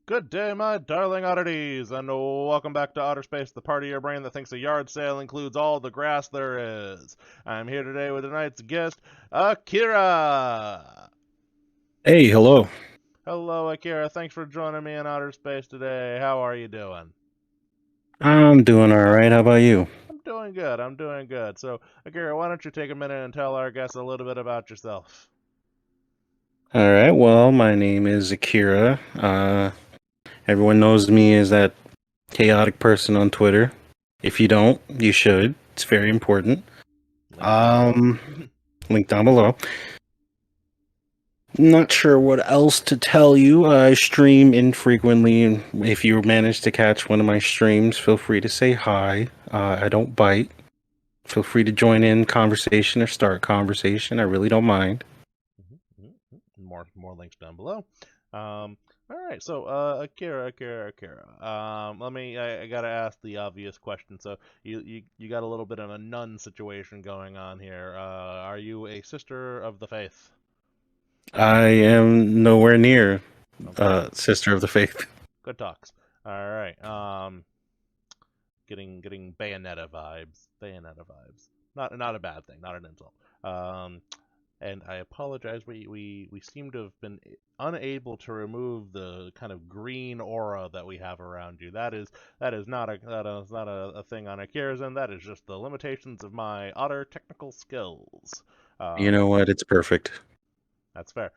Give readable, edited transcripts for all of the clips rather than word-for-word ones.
Good day, my darling oddities, and welcome back to Otter Space, the part of your brain that thinks a yard sale includes all the grass there is. I'm here today with tonight's guest, Akira. Hey, hello. Hello, Akira. Thanks for joining me in Outer Space today. How are you doing? I'm doing all right. How about you? I'm doing good. I'm doing good. So, Akira, why don't you take a minute and tell our guests a little bit about yourself? All right. Well, my name is Akira. Everyone knows me as that chaotic person on Twitter. If you don't, you should. It's very important. Link down below. Um, Link down below. Not sure what else to tell you. I stream infrequently, and if you manage to catch one of my streams, feel free to say hi. I don't bite. Feel free to join in conversation or start conversation. I really don't mind. More links down below. All right, so Akira. I gotta ask the obvious question. So you got a little bit of a nun situation going on here. Are you a sister of the faith? I am nowhere near Okay, Sister of the Faith. good talks. All right. Getting Bayonetta vibes. Bayonetta vibes. Not a bad thing. Not an insult. Um, and I apologize. We seem to have been unable to remove the kind of green aura that we have around you. That is not a thing on Akira's end. That is just the limitations of my Otter technical skills. You Um, know what? It's perfect. that's fair.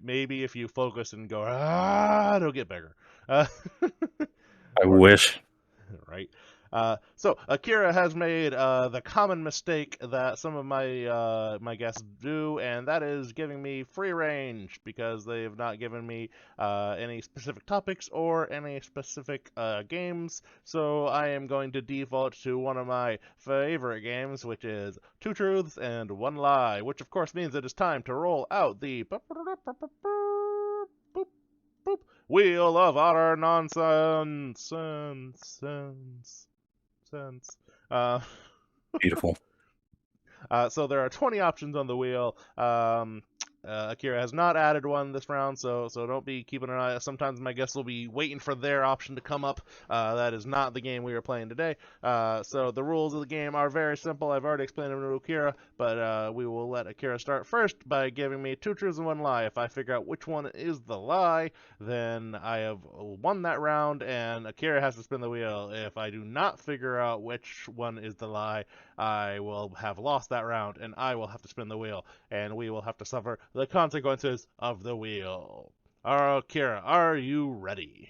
Maybe if you focus and go it'll get bigger. I Or wish. right? So Akira has made the common mistake that some of my guests do, and that is giving me free range because they have not given me any specific topics or any specific games. So I am going to default to one of my favorite games, which is Two Truths and One Lie, which of course means it is time to roll out the Wheel of Otter Nonsense. Sense. Uh, Beautiful. so there are 20 options on the wheel. Akira has not added one this round, so don't be keeping an eye. Sometimes my guests will be waiting for their option to come up. That is not the game we are playing today. So the rules of the game are very simple. I've already explained them to Akira, but we will let Akira start first by giving me two truths and one lie. If I figure out which one is the lie, then I have won that round, and Akira has to spin the wheel. If I do not figure out which one is the lie, I will have lost that round, and I will have to spin the wheel, and we will have to suffer the consequences of the wheel. Kira, are you ready?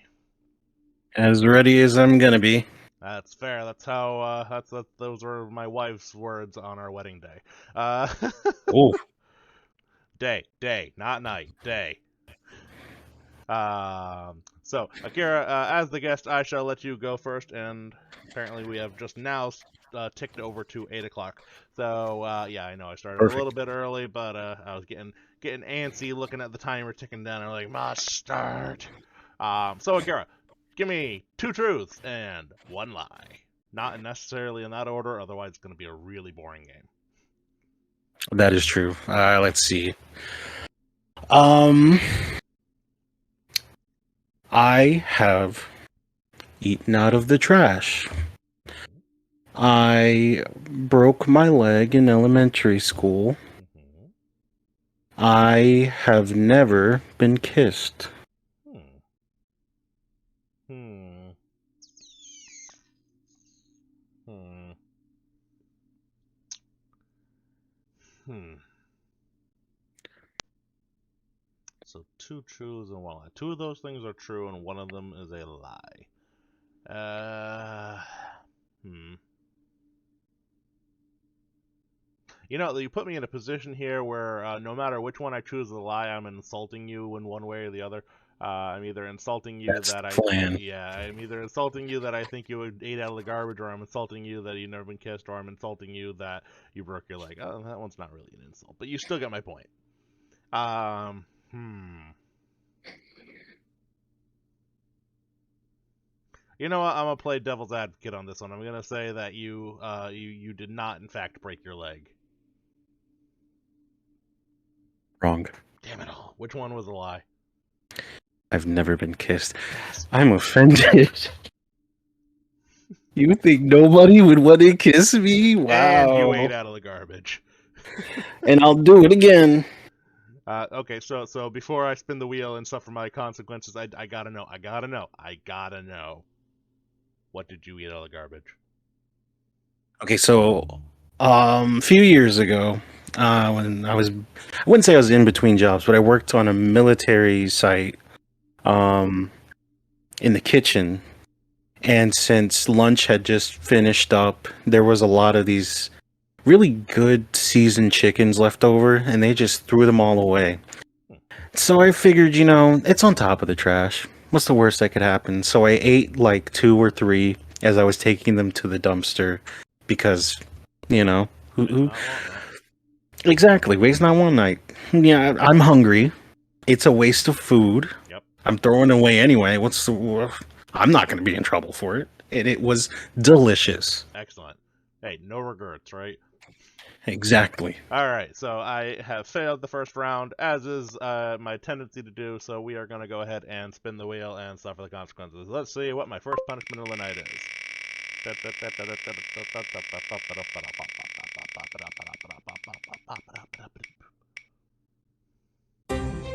As ready as I'm gonna be. That's fair. That's how. Those were my wife's words on our wedding day. Uh, Oh, day, not night. Day. So Akira, as the guest, I shall let you go first, and apparently we have just now ticked over to 8 o'clock. So yeah, I know I started a little perfect. bit early, but I was getting antsy looking at the timer ticking down. I'm like, must start. So Akira, give me two truths and one lie. Not necessarily in that order, otherwise it's going to be a really boring game. That is true. Let's see. Um, I have eaten out of the trash. I broke my leg in elementary school. Mm-hmm. I have never been kissed. Hmm. Hmm. Hmm. Hmm. So two truths and one lie. Two of those things are true, and one of them is a lie. Uh, hmm. You put me in a position here where no matter which one I choose to lie, I'm insulting you in one way or the other. I'm either insulting you That's that the plan. yeah, I'm either insulting you that I think you ate out of the garbage, or I'm insulting you that you've never been kissed, or I'm insulting you that you broke your leg. Oh, that one's not really an insult, but you still get my point. Hmm. You know what? I'm gonna play devil's advocate on this one. I'm gonna say that you did not in fact break your leg. Wrong. Damn it all. Which one was a lie? I've never been kissed. Yes. I'm offended. You think nobody would want to kiss me? And you ate Wow. out of the garbage. And I'll do it again. Okay, so before I spin the wheel and suffer my consequences, I gotta know. What did you eat out of the garbage? Okay, so a few years ago, when I wouldn't say I was in between jobs, but I worked on a military site um, in the kitchen. And since lunch had just finished up, there was a lot of these really good seasoned chickens left over, and they just threw them all away. So I figured, it's on top of the trash. What's the worst that could happen? So I ate like 2 or 3 as I was taking them to the dumpster because, who exactly, waste not one night. Yeah, I'm hungry. It's a waste of food. Yep. I'm throwing it away anyway. I'm not going to be in trouble for it. And it was delicious. Excellent. Hey, no regrets, right? Exactly. All right, so I have failed the first round, as is my tendency to do, so we are going to go ahead and spin the wheel and suffer the consequences. Let's see what my first punishment of the night is.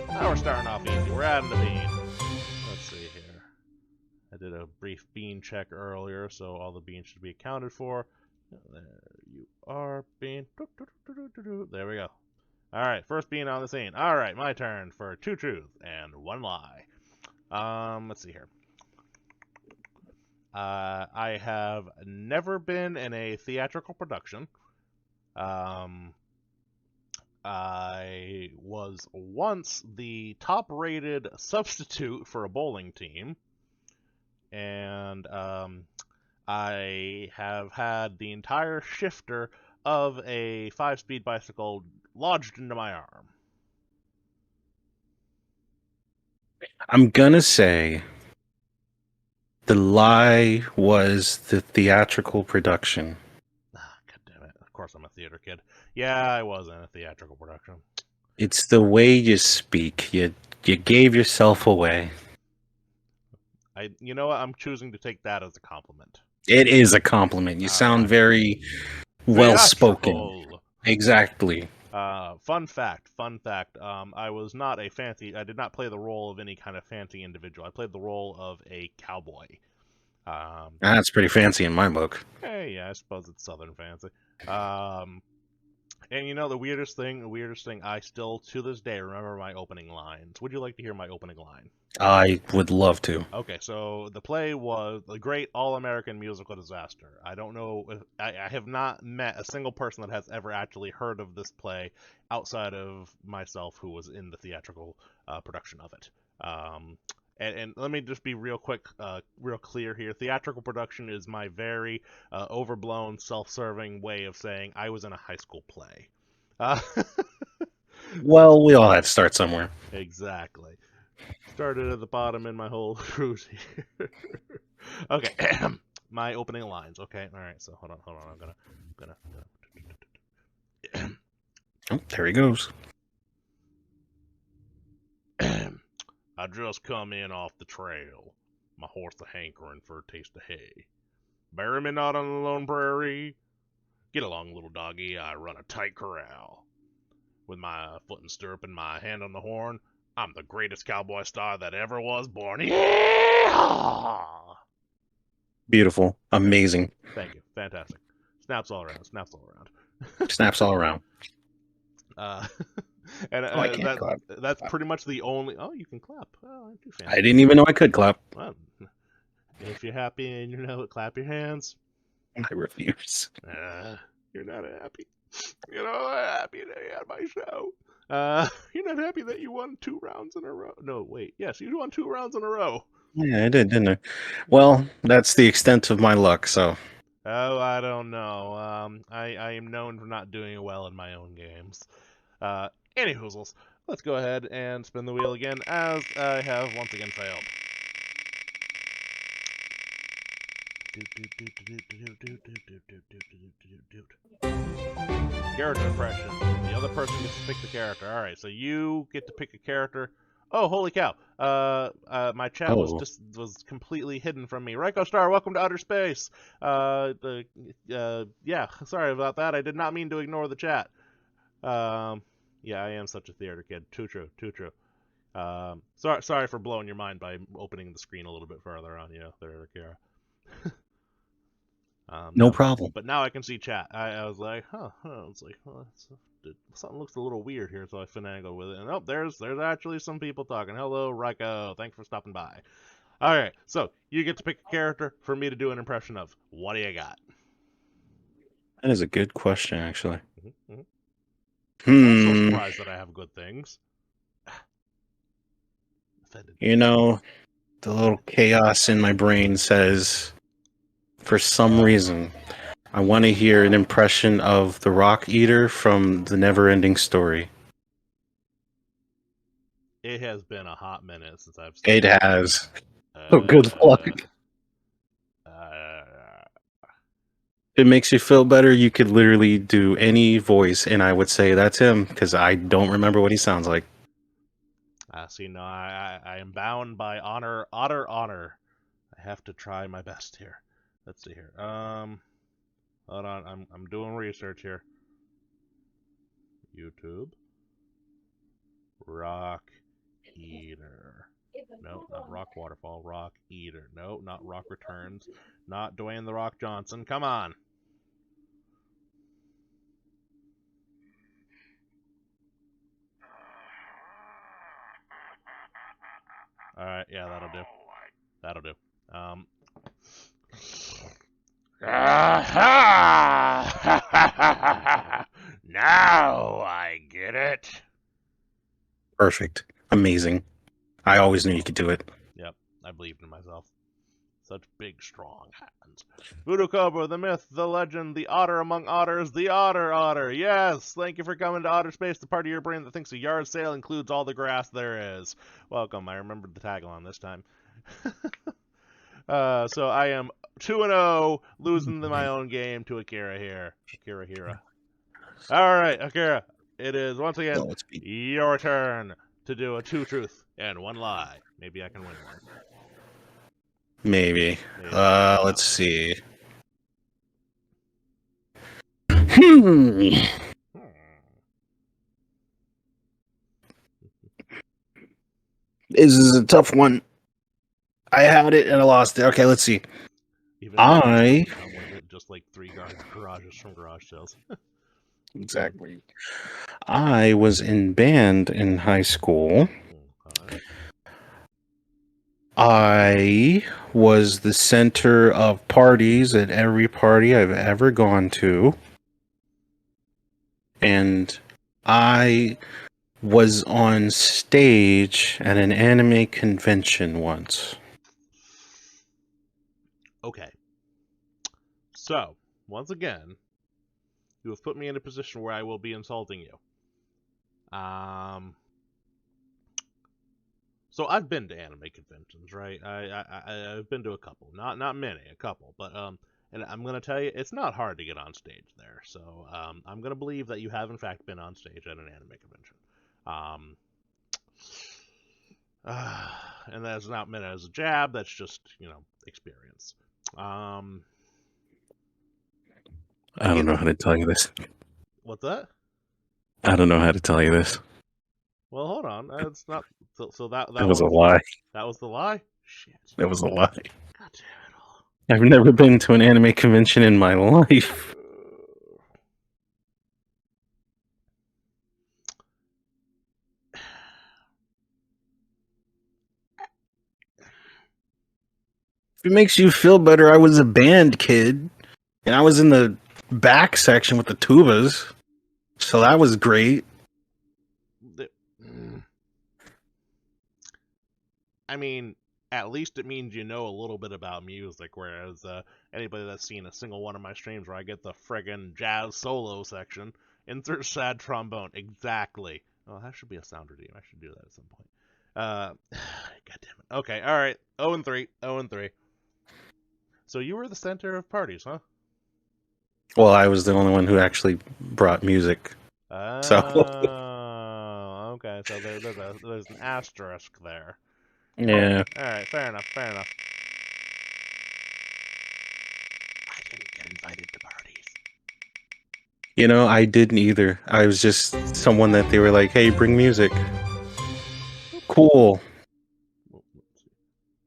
Now we're starting off easy. We're adding a bean. Let's see here. I did a brief bean check earlier, so all the beans should be accounted for. There you are, bean. There we go. Alright, first bean on the scene. Alright, my turn for 2 truths and 1 lie. Let's see here. I have never been in a theatrical production. I was once the top-rated substitute for a bowling team. And, I have had the entire shifter of a 5-speed bicycle lodged into my arm. I'm going to say the lie was the theatrical production. Ah, God damn it. Of course I'm a theater kid. Yeah, I was in a theatrical production. It's the way you speak. You gave yourself away. You know what? I'm choosing to take that as a compliment. It is a compliment. You sound very well spoken. Theatrical. Exactly. Fun fact. I did not play the role of any kind of fancy individual. I played the role of a cowboy. That's pretty fancy in my book. Hey, yeah, I suppose it's Southern fancy. And the weirdest thing, I still, to this day, remember my opening lines. Would you like to hear my opening line? I would love to. Okay, so the play was the great all-American musical disaster. I don't know, I have not met a single person that has ever actually heard of this play outside of myself, who was in the theatrical production of it. And let me just be real clear here. Theatrical production is my very overblown, self-serving way of saying I was in a high school play. Well, we all had to start somewhere. Exactly. Started at the bottom in my whole cruise here. Okay, my opening lines. Okay, all right. So hold on. I'm gonna. Oh, there he goes. I just come in off the trail, my horse a hankering for a taste of hay. Bury me not on the lone prairie. Get along, little doggy, I run a tight corral. With my foot in stirrup and my hand on the horn, I'm the greatest cowboy star that ever was born. Yeah! Beautiful. Amazing. Thank you. Fantastic. Snaps all around. Snaps all around. And I can't clap. That's pretty much the only. Oh, you can clap. Oh, I'm too fancy. I didn't even know I could clap. Well, if you're happy and you know it, clap your hands. I refuse. You're not happy. You're not happy that you had my show. You're not happy that you won 2 rounds in a row. No, wait. Yes, you won 2 rounds in a row. Yeah, I did, didn't I? Well, that's the extent of my luck, so. Oh, I don't know. I am known for not doing well in my own games. Anyhoozles, let's go ahead and spin the wheel again, as I have once again failed. Character impression. The other person gets to pick the character. Alright, so you get to pick a character. Oh, holy cow! My chat was Oh, just was completely hidden from me. Ryko Star, welcome to Outer Space. Yeah, sorry about that. I did not mean to ignore the chat. Um, yeah, I am such a theater kid. Too true. Too true. Sorry for blowing your mind by opening the screen a little bit further on you there, Akira. no Now, problem. but now I can see chat. I was like, huh. It's like, well, something looks a little weird here, so I finagled with it. And oh, there's actually some people talking. Hello, Ryko. Thanks for stopping by. All right, so you get to pick a character for me to do an impression of. What do you got? That is a good question, actually. Mm-hmm. Don't so Hmm. surprised that I have good things. Offended. You know, the little chaos in my brain says, for some reason, I want to hear an impression of the Rock Eater from the Never-Ending Story. It has been a hot minute since I've seen It it. has. Oh, good luck. Uh, uh, If it makes you feel better, you could literally do any voice, and I would say that's him, because I don't remember what he sounds like. See, no, I am bound by Otter. I have to try my best here. Let's see here. Hold on, I'm doing research here. YouTube, Rock Eater. No, not Rock Waterfall. Rock Eater. No, not Rock Returns. Not Dwayne the Rock Johnson. Come on. All right, yeah, that'll do. That'll do. Um. Aha! Now I get it. Perfect. Amazing. I always knew you could do it. Yep, I believed in myself. Such big, strong hands. Voodoo Cobra, the myth, the legend, the otter among otters, the Otter. Yes, thank you for coming to Otter Space, the part of your brain that thinks a yard sale includes all the grass there is. Welcome. I remembered the tagline this time. So I am 2-0, losing my own game to Akira here. Akira Hira. All right, Akira. It is once again Well, let's be your turn to do a 2 truth and 1 lie. Maybe I can win one. maybe. Maybe. Why Let's not? see. Hmm. Hmm. This is a tough one. I had it and I lost it. Okay, let's see. Even though I still I can come with it, just like 3 garages from garage sales. exactly. I was in band in high school. Okay. I was the center of parties at every party I've ever gone to. And I was on stage at an anime convention once. Okay. So, once again, you have put me in a position where I will be insulting you. So I've been to anime conventions, right? I've been to a couple, not many, a couple, but and I'm gonna tell you, it's not hard to get on stage there. So I'm gonna believe that you have in fact been on stage at an anime convention. Um, and that's not meant as a jab. That's just experience. Um, I I don't get know how to tell you this. what's that? I don't know how to tell you this. Well, hold on. That's not so That that was a one lie. that was the lie. Shit. That was a lie. God damn it all. I've never been to an anime convention in my life. If it makes you feel better, I was a band kid, and I was in the back section with the tubas, so that was great. I mean, at least it means you know a little bit about music, whereas anybody that's seen a single one of my streams where I get the friggin' jazz solo section, insert sad trombone, exactly. Oh, that should be a sound redeem. I should do that at some point. God damn it. Okay, all right. 0 and 3. 0 and 3. So you were the center of parties, huh? Well, I was the only one who actually brought music. So Oh, Okay, so there's an asterisk there. Yeah. All right, fair enough, fair enough. I didn't get invited to parties. I didn't either. I was just someone that they were like, "Hey, bring music." Cool. Let's see.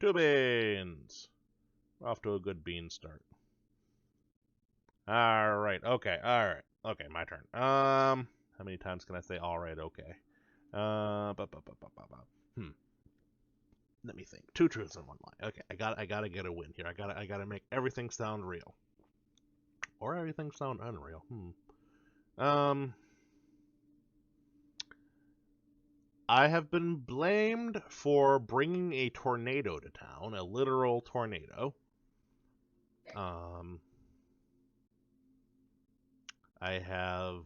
2 beans. We're off to a good bean start. All right. Okay. All right. Okay. My turn. How many times can I say all right? Okay. Hmm. Let me think. Two truths and one lie. Okay. I gotta get a win here. I gotta make everything sound real, or everything sound unreal. Um. I have been blamed for bringing a tornado to town, a literal tornado. Um. I have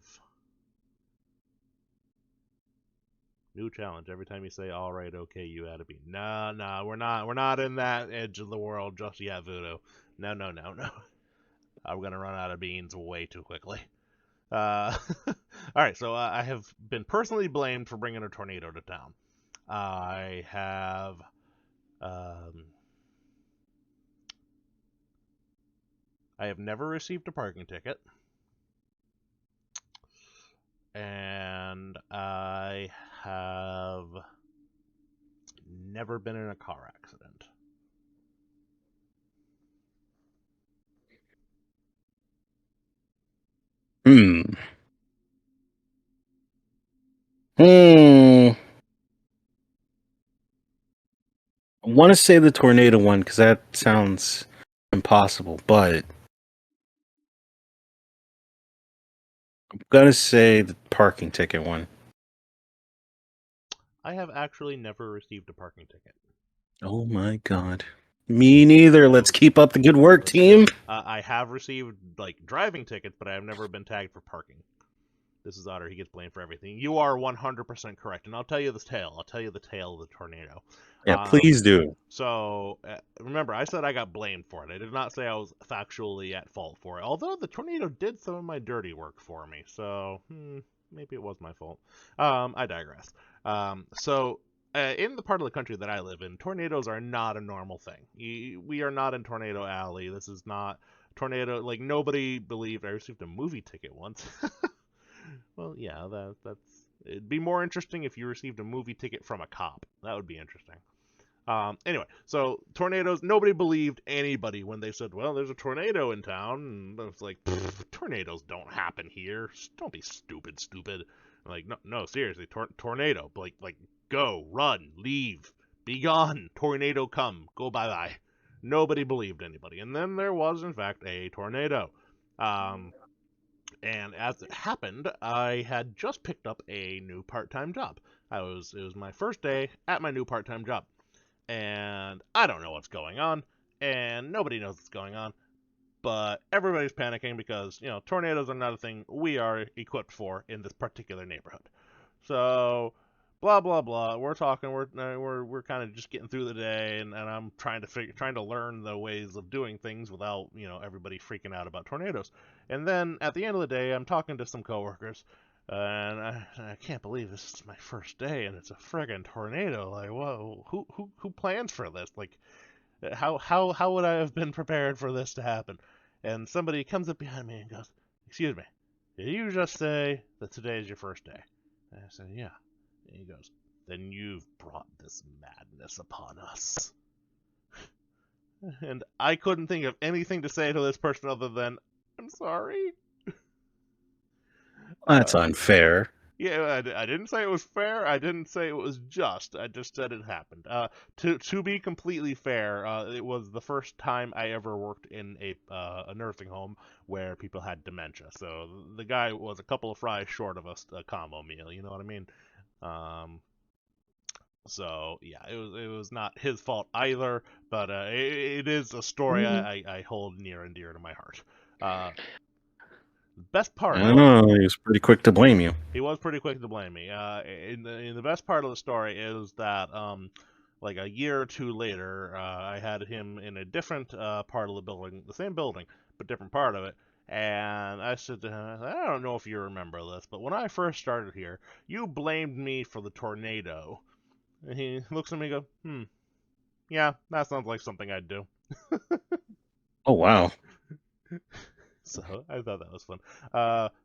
new challenge. Every time you say all right, okay, you add a bean. No, no, we're not in that edge of the world just yet, Voodoo. No, no, no, no. I'm gonna run out of beans way too quickly. All right, so I have been personally blamed for bringing a tornado to town. I have, um, I have never received a parking ticket, and I have never been in a car accident. Hmm. Hmm. I want to say the tornado one because that sounds impossible, but I'm gonna say the parking ticket one. I have actually never received a parking ticket. Oh my god. Me neither. Let's keep up the good work, Let's go. team. I have received like driving tickets, but I have never been tagged for parking. This is Otter. He gets blamed for everything. You are 100% correct, and I'll tell you the tale. I'll tell you the tale of the tornado. Yeah, Um, please do. so remember, I said I got blamed for it. I did not say I was factually at fault for it. Although the tornado did some of my dirty work for me, so maybe it was my fault. I digress. In the part of the country that I live in, tornadoes are not a normal thing. We are not in Tornado Alley. This is not tornado. Like nobody believed I received a movie ticket once. Well, yeah, that's. It'd be more interesting if you received a movie ticket from a cop. That would be interesting. Anyway, so tornadoes. Nobody believed anybody when they said, "Well, there's a tornado in town." And I was like, "Tornadoes don't happen here. Don't be stupid, stupid." Like, no, no, seriously, tornado. Like, go, run, leave, be gone. Tornado come, go bye bye. Nobody believed anybody, and then there was, in fact, a tornado. Um, and as it happened, I had just picked up a new part-time job. It was my first day at my new part-time job. And I don't know what's going on, and nobody knows what's going on, but everybody's panicking because, tornadoes are not a thing we are equipped for in this particular neighborhood. So, blah blah blah. We're talking. We're kind of just getting through the day, and I'm trying to learn the ways of doing things without everybody freaking out about tornadoes. And then at the end of the day, I'm talking to some coworkers, and I can't believe this is my first day, and it's a friggin' tornado. Like, whoa, who plans for this? Like, how would I have been prepared for this to happen? And somebody comes up behind me and goes, "Excuse me, did you just say that today is your first day?" And I said, "Yeah." And he goes, "Then you've brought this madness upon us." And I couldn't think of anything to say to this person other than, "I'm sorry." That's Uh, unfair. Yeah, I didn't say it was fair. I didn't say it was just. I just said it happened. To be completely fair, it was the first time I ever worked in a nursing home where people had dementia. So the guy was a couple of fries short of a combo meal. You know what I mean? Um, so yeah, it was not his fault either. But it is a story Mm. I hold near and dear to my heart. Uh, best I part don't was know. He was pretty quick to blame you. he was pretty quick to blame me. In the best part of the story is that like a year or two later, I had him in a different part of the building, the same building but different part of it, And I said to him, I don't know if you remember this, but when I first started here, you blamed me for the tornado. And he looks at me and goes, yeah, that sounds like something I'd do. Oh wow. So I thought that was fun.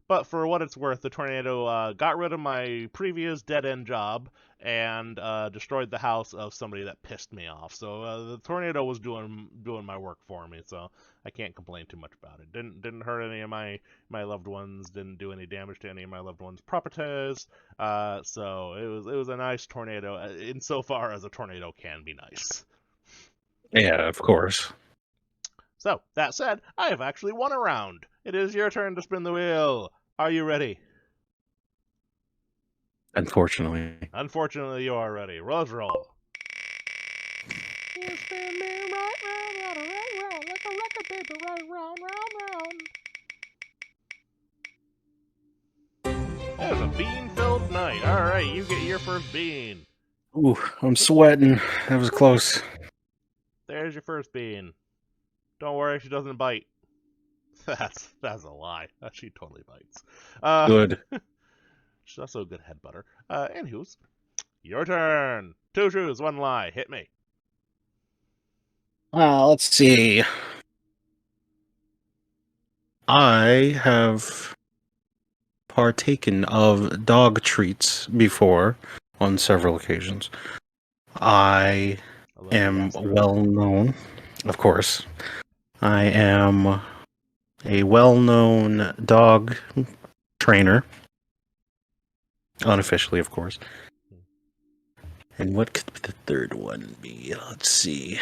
But for what it's worth, the tornado got rid of my previous dead-end job and destroyed the house of somebody that pissed me off. So the tornado was doing my work for me. So I can't complain too much about it. Didn't hurt any of my loved ones. Didn't do any damage to any of my loved ones' properties. So it was a nice tornado insofar as a tornado can be nice. Yeah, of course. So, that said, I have actually won a round. It is your turn to spin the wheel. Are you ready? Unfortunately. Unfortunately, you are ready. Let's roll. You spin me right round, like a record, baby, right round, round. It was a bean-filled night. All right, you get your first bean. Ooh, I'm sweating. That was close. There's your first bean. Don't worry, she doesn't bite. That's a lie. She totally bites. Good. She's also a good head butter. Anywho's, your turn. 2 truths, 1 lie. Hit me. Let's see. I have partaken of dog treats before on several occasions. I am well known, of course. I am a well-known dog trainer, unofficially, of course. And what could the third one be? Let's see.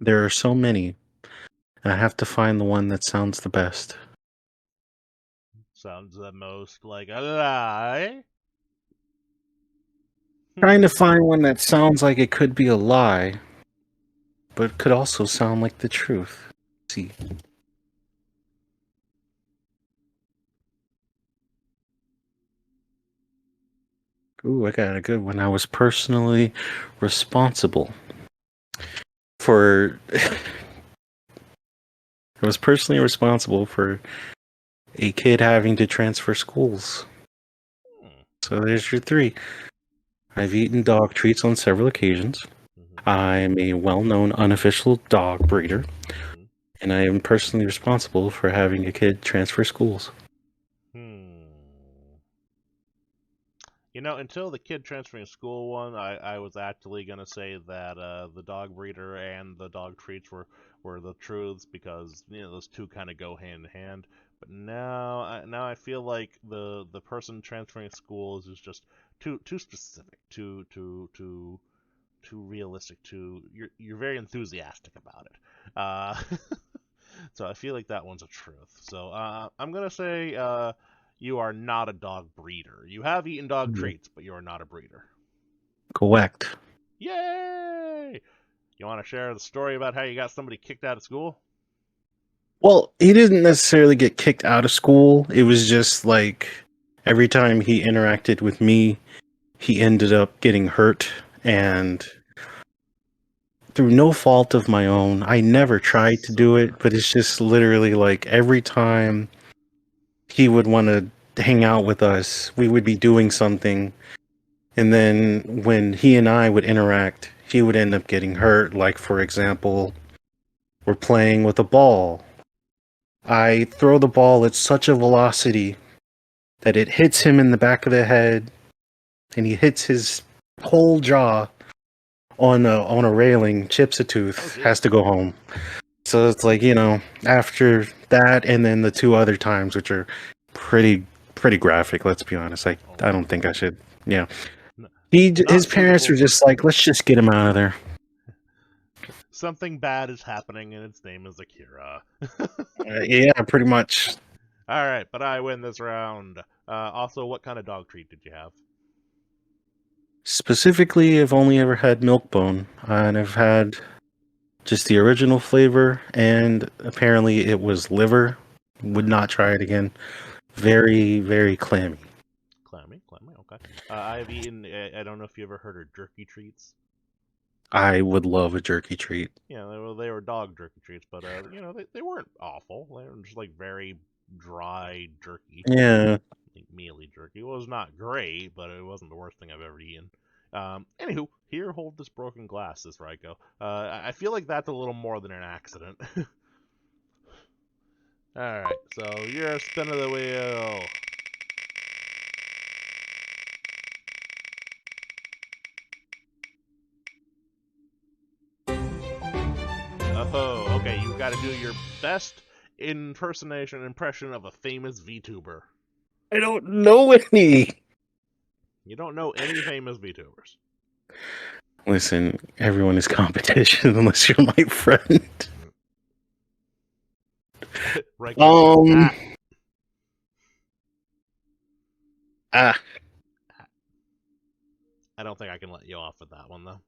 There are so many. I have to find the one that sounds the best. Sounds the most like a lie. Trying to find one that sounds like it could be a lie, but could also sound like the truth. Let's see. Ooh, I got a good one. I was personally responsible for I was personally responsible for a kid having to transfer schools. So there's your 3. I've eaten dog treats on several occasions. I'm a well-known unofficial dog breeder. And I am personally responsible for having a kid transfer schools. You know, until the kid transferring school one, I was actually going to say that the dog breeder and the dog treats were the truths because, you know, those two kind of go hand in hand. But now I feel like the person transferring schools is just too specific, too realistic. You're very enthusiastic about it. So I feel like that one's a truth. So I'm gonna say you are not a dog breeder. You have eaten dog treats, but you are not a breeder. Correct. Yay! You want to share the story about how you got somebody kicked out of school? Well, he didn't necessarily get kicked out of school. It was just like every time he interacted with me, he ended up getting hurt, and through no fault of my own, I never tried to do it, but it's just literally like every time he would want to hang out with us, we would be doing something, and then when he and I would interact, he would end up getting hurt. Like, for example, we're playing with a ball. I throw the ball at such a velocity that it hits him in the back of the head, and he hits his whole jaw on a railing, chips a tooth, has to go home. So it's like, you know, after that, and then the 2 other times, which are pretty graphic. Let's be honest. I don't think I should. Yeah, his parents were just like, let's just get him out of there. Something bad is happening, and its name is Akira. Yeah, pretty much. All right, but I win this round. Also, what kind of dog treat did you have? Specifically, I've only ever had Milkbone, and I've had just the original flavor, and apparently it was liver. Would not try it again. Very, very clammy. Clammy, Okay. I've eaten. I don't know if you ever heard of jerky treats. I would love a jerky treat. Yeah, they were dog jerky treats, but they weren't awful. They were just like very dry jerky, Yeah. like mealy jerky. It was not great, but it wasn't the worst thing I've ever eaten. Anywho, here, hold this broken glass. Is where I go. I feel like that's a little more than an accident. All right, so you're a spin of the wheel. Oh, okay. You got to do your best impression of a famous VTuber. I don't know any. You don't know any famous VTubers. Listen, everyone is competition unless you're my friend. Regular. Ah. I don't think I can let you off with that one though.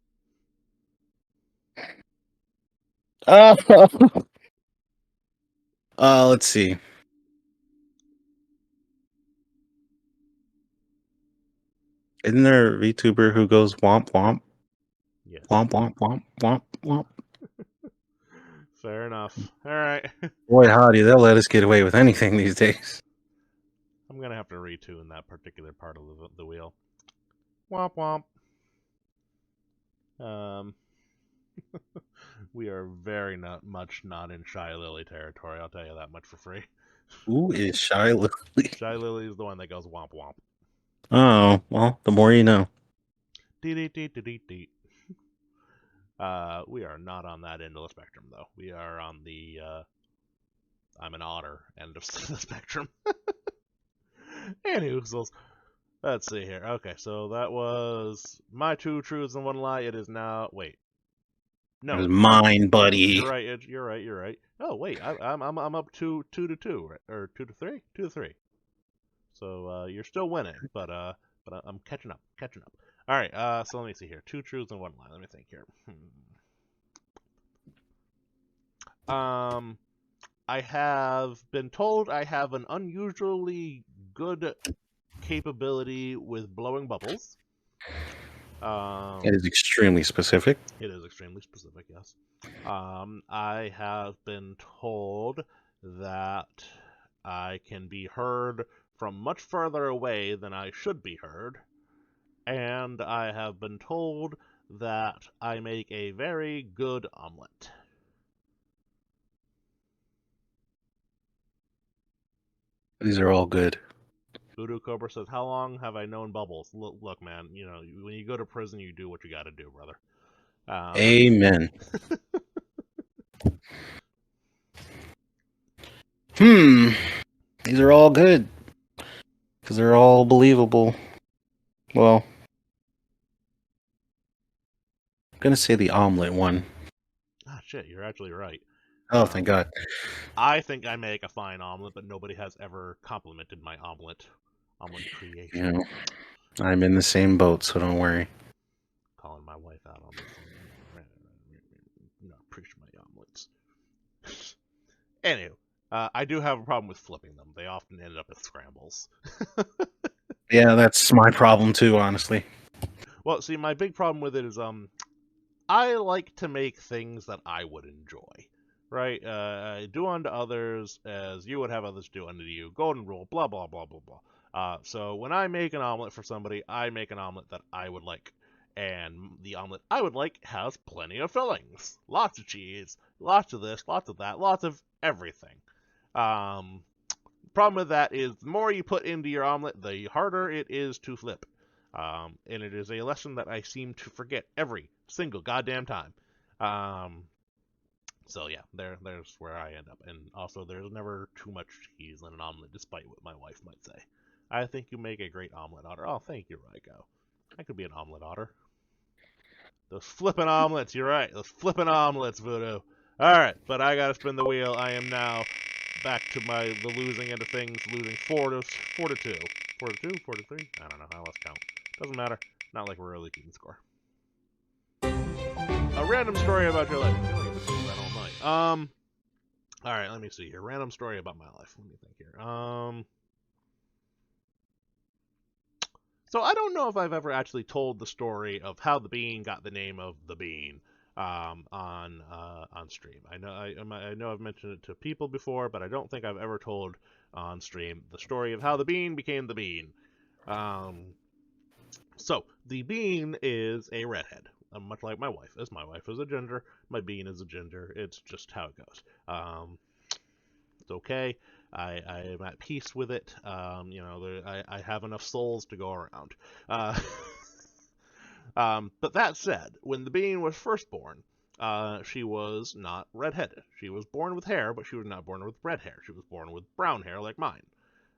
Let's see. Isn't there a VTuber who goes womp womp? Yes. Womp womp womp womp womp. Fair enough. All right. Boy, howdy, they'll let us get away with anything these days. I'm gonna have to retune that particular part of the wheel. Womp womp. We are very much not in Shy Lily territory. I'll tell you that much for free. Who is Shy Lily? Shy Lily is the one that goes womp womp. Oh, well, the more you know. Dee. We are not on that end of the spectrum, though. We are on the I'm an otter end of the spectrum. Anywho, so let's see here. Okay, so that was my 2 truths and 1 lie. It is now. Wait. No, It was mine, buddy. You're right. You're right. Oh wait, I'm up to 2-2, right? Or 2-3, 2-3. So you're still winning, but I'm catching up. All right. So let me see here. 2 truths and 1 lie. Let me think here. I have been told I have an unusually good capability with blowing bubbles. It is extremely specific. It is extremely specific, yes. I have been told that I can be heard from much further away than I should be heard. And I have been told that I make a very good omelet. These are all good. Voodoo Cobra says, "How long have I known Bubbles?" Look, man, when you go to prison, you do what you got to do, brother. Amen. These are all good. Because they're all believable. Well, I'm going to say the omelet one. Ah, shit, you're actually right. Oh, thank God. I think I make a fine omelet, but nobody has ever complimented my omelet creation. I'm in the same boat, so don't worry. Calling my wife out on this. Not appreciate my omelets. Anywho, I do have a problem with flipping them. They often end up as scrambles. Yeah, that's my problem too, honestly. Well, see, my big problem with it is I like to make things that I would enjoy. Right? Do unto others as you would have others do unto you. Golden rule, blah, blah, blah, blah, blah. So when I make an omelet for somebody, I make an omelet that I would like. And the omelet I would like has plenty of fillings. Lots of cheese, lots of this, lots of that, lots of everything. Problem with that is the more you put into your omelet, the harder it is to flip. And it is a lesson that I seem to forget every single goddamn time. So yeah, there's where I end up. And also, there's never too much cheese in an omelet, despite what my wife might say. I think you make a great omelet, Otter. Oh, thank you, Ryko. I could be an omelet, Otter. Those flippin' omelets, you're right. Those flippin' omelets, Voodoo. Alright, but I gotta spin the wheel. I am now back to the losing end of things, losing 4-2. 4-2? 4-3? I don't know. I lost count. Doesn't matter. Not like we're really keeping score. A random story about your life. I feel like I've been doing that all night. Alright, let me see here. Random story about my life. Let me think here. So I don't know if I've ever actually told the story of how the bean got the name of the bean on stream. I know I've mentioned it to people before, but I don't think I've ever told on stream the story of how the bean became the bean. So the bean is a redhead, much like my wife. As my wife is a ginger, my bean is a ginger. It's just how it goes. It's okay. I am at peace with it. I have enough souls to go around. Uh, but that said, when the bean was first born, she was not redheaded. She was born with hair, but she was not born with red hair. She was born with brown hair like mine.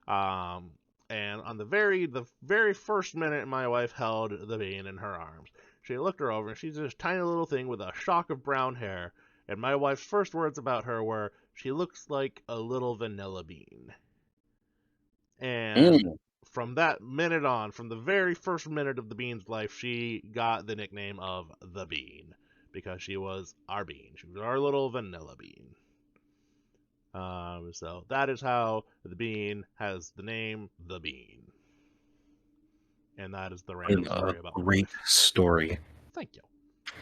Um, and on the very first minute my wife held the bean in her arms, she looked her over and she's this tiny little thing with a shock of brown hair. And my wife's first words about her were, "She looks like a little vanilla bean." And Mm. from that minute on, from the very first minute of the bean's life, she got the nickname of the Bean because she was our bean. She was our little vanilla bean. So that is how the bean has the name the Bean. And that is the random A story about my great wife. story. Thank you.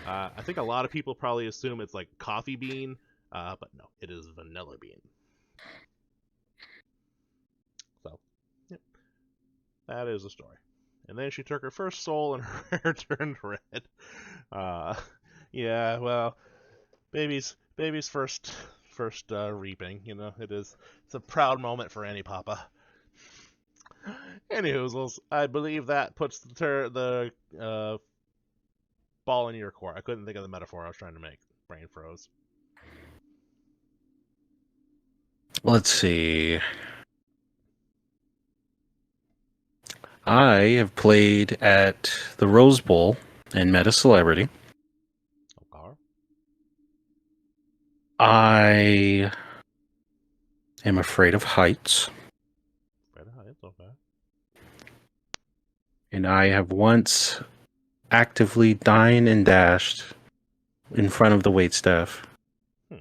I think a lot of people probably assume it's like coffee bean, but no, it is vanilla bean. So, yep, that is the story. And then she took her first soul and her hair turned red. Uh, yeah, well, baby's first reaping. It's a proud moment for any papa. Anywho, I believe that puts the ball in your court. I couldn't think of the metaphor I was trying to make. Brain froze. Let's see. I have played at the Rose Bowl and met a celebrity. Okay. I am afraid of heights. It's okay. And I have once actively dined and dashed in front of the waitstaff. Hmm.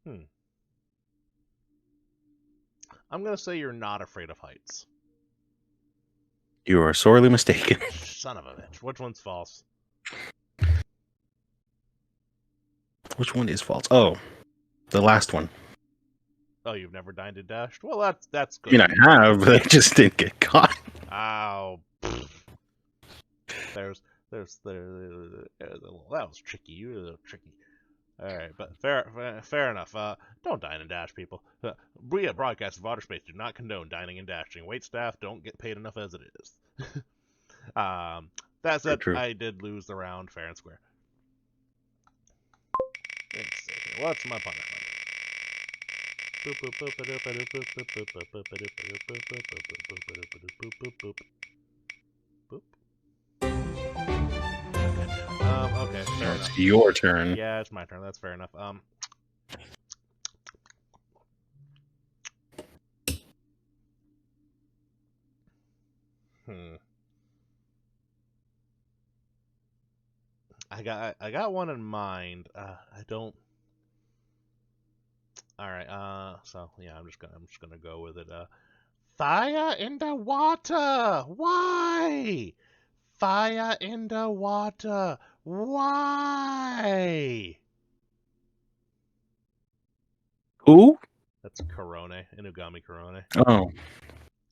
Hmm. I'm gonna say you're not afraid of heights. You are sorely mistaken. Son of a bitch. Which one's false? Which one is false? Oh, the last one. Oh, you've never dined and dashed? Well, that's I good. mean, I have, but I just didn't get caught. Ow. There's that was tricky. You were a little tricky. All right, but fair enough. Don't dine and dash, people. We at Broadcast of Otter Space do not condone dining and dashing. Wait staff don't get paid enough as it is. That Very said, true. I did lose the round fair and square. Let's see here. What's my punishment? Okay, fair Now enough. it's your turn. Yeah, it's my turn. That's fair enough. Hmm. I got one in mind. I don't. All right. So yeah, I'm just gonna go with it. Fire in the water. Why? Fire in the water. Why? Who? That's Korone, Inugami Korone. Oh,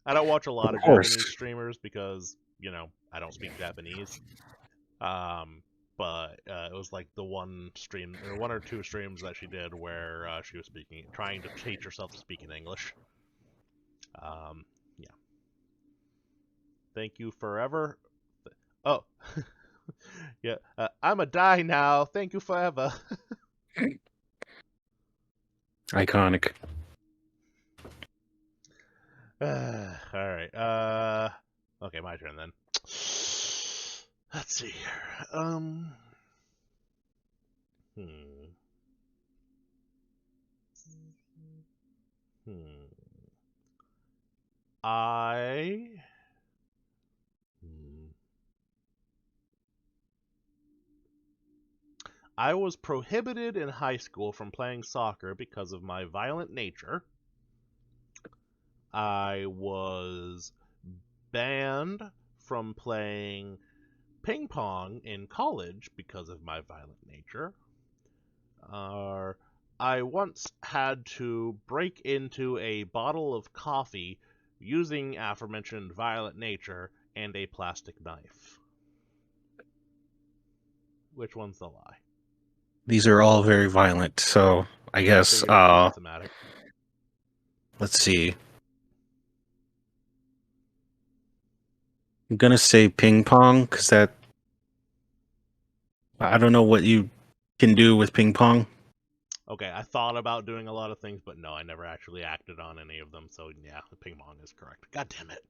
I don't watch a of lot of course. Japanese streamers because, I don't speak Japanese. Um, but it was like the one stream or one or two streams that she did where she was trying to teach herself to speak in English. Yeah. Thank you forever. Oh, yeah. I'm a die now. Thank you forever. Iconic. All right. Okay, my turn then. Let's see here. Hmm. Hmm. I. Hmm. I was prohibited in high school from playing soccer because of my violent nature. I was banned from playing ping pong in college because of my violent nature. I once had to break into a bottle of coffee using aforementioned violent nature and a plastic knife. Which one's the lie? These are all very violent, so I guess Figured it'd be mathematic. let's see. I'm gonna say ping pong because that I don't know what you can do with ping pong. Okay, I thought about doing a lot of things, but no, I never actually acted on any of them. So yeah, the ping pong is correct. God damn it.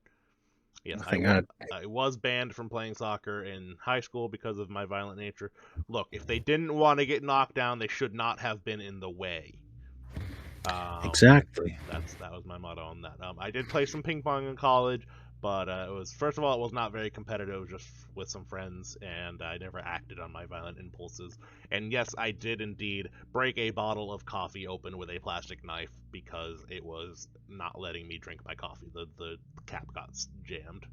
Yes, I think I I was banned from playing soccer in high school because of my violent nature. Look, if they didn't want to get knocked down, they should not have been in the way. exactly. That was my motto on that. I did play some ping pong in college, but it was first of all it was not very competitive. It was just with some friends, and I never acted on my violent impulses. And yes, I did indeed break a bottle of coffee open with a plastic knife because it was not letting me drink my coffee. The cap got jammed.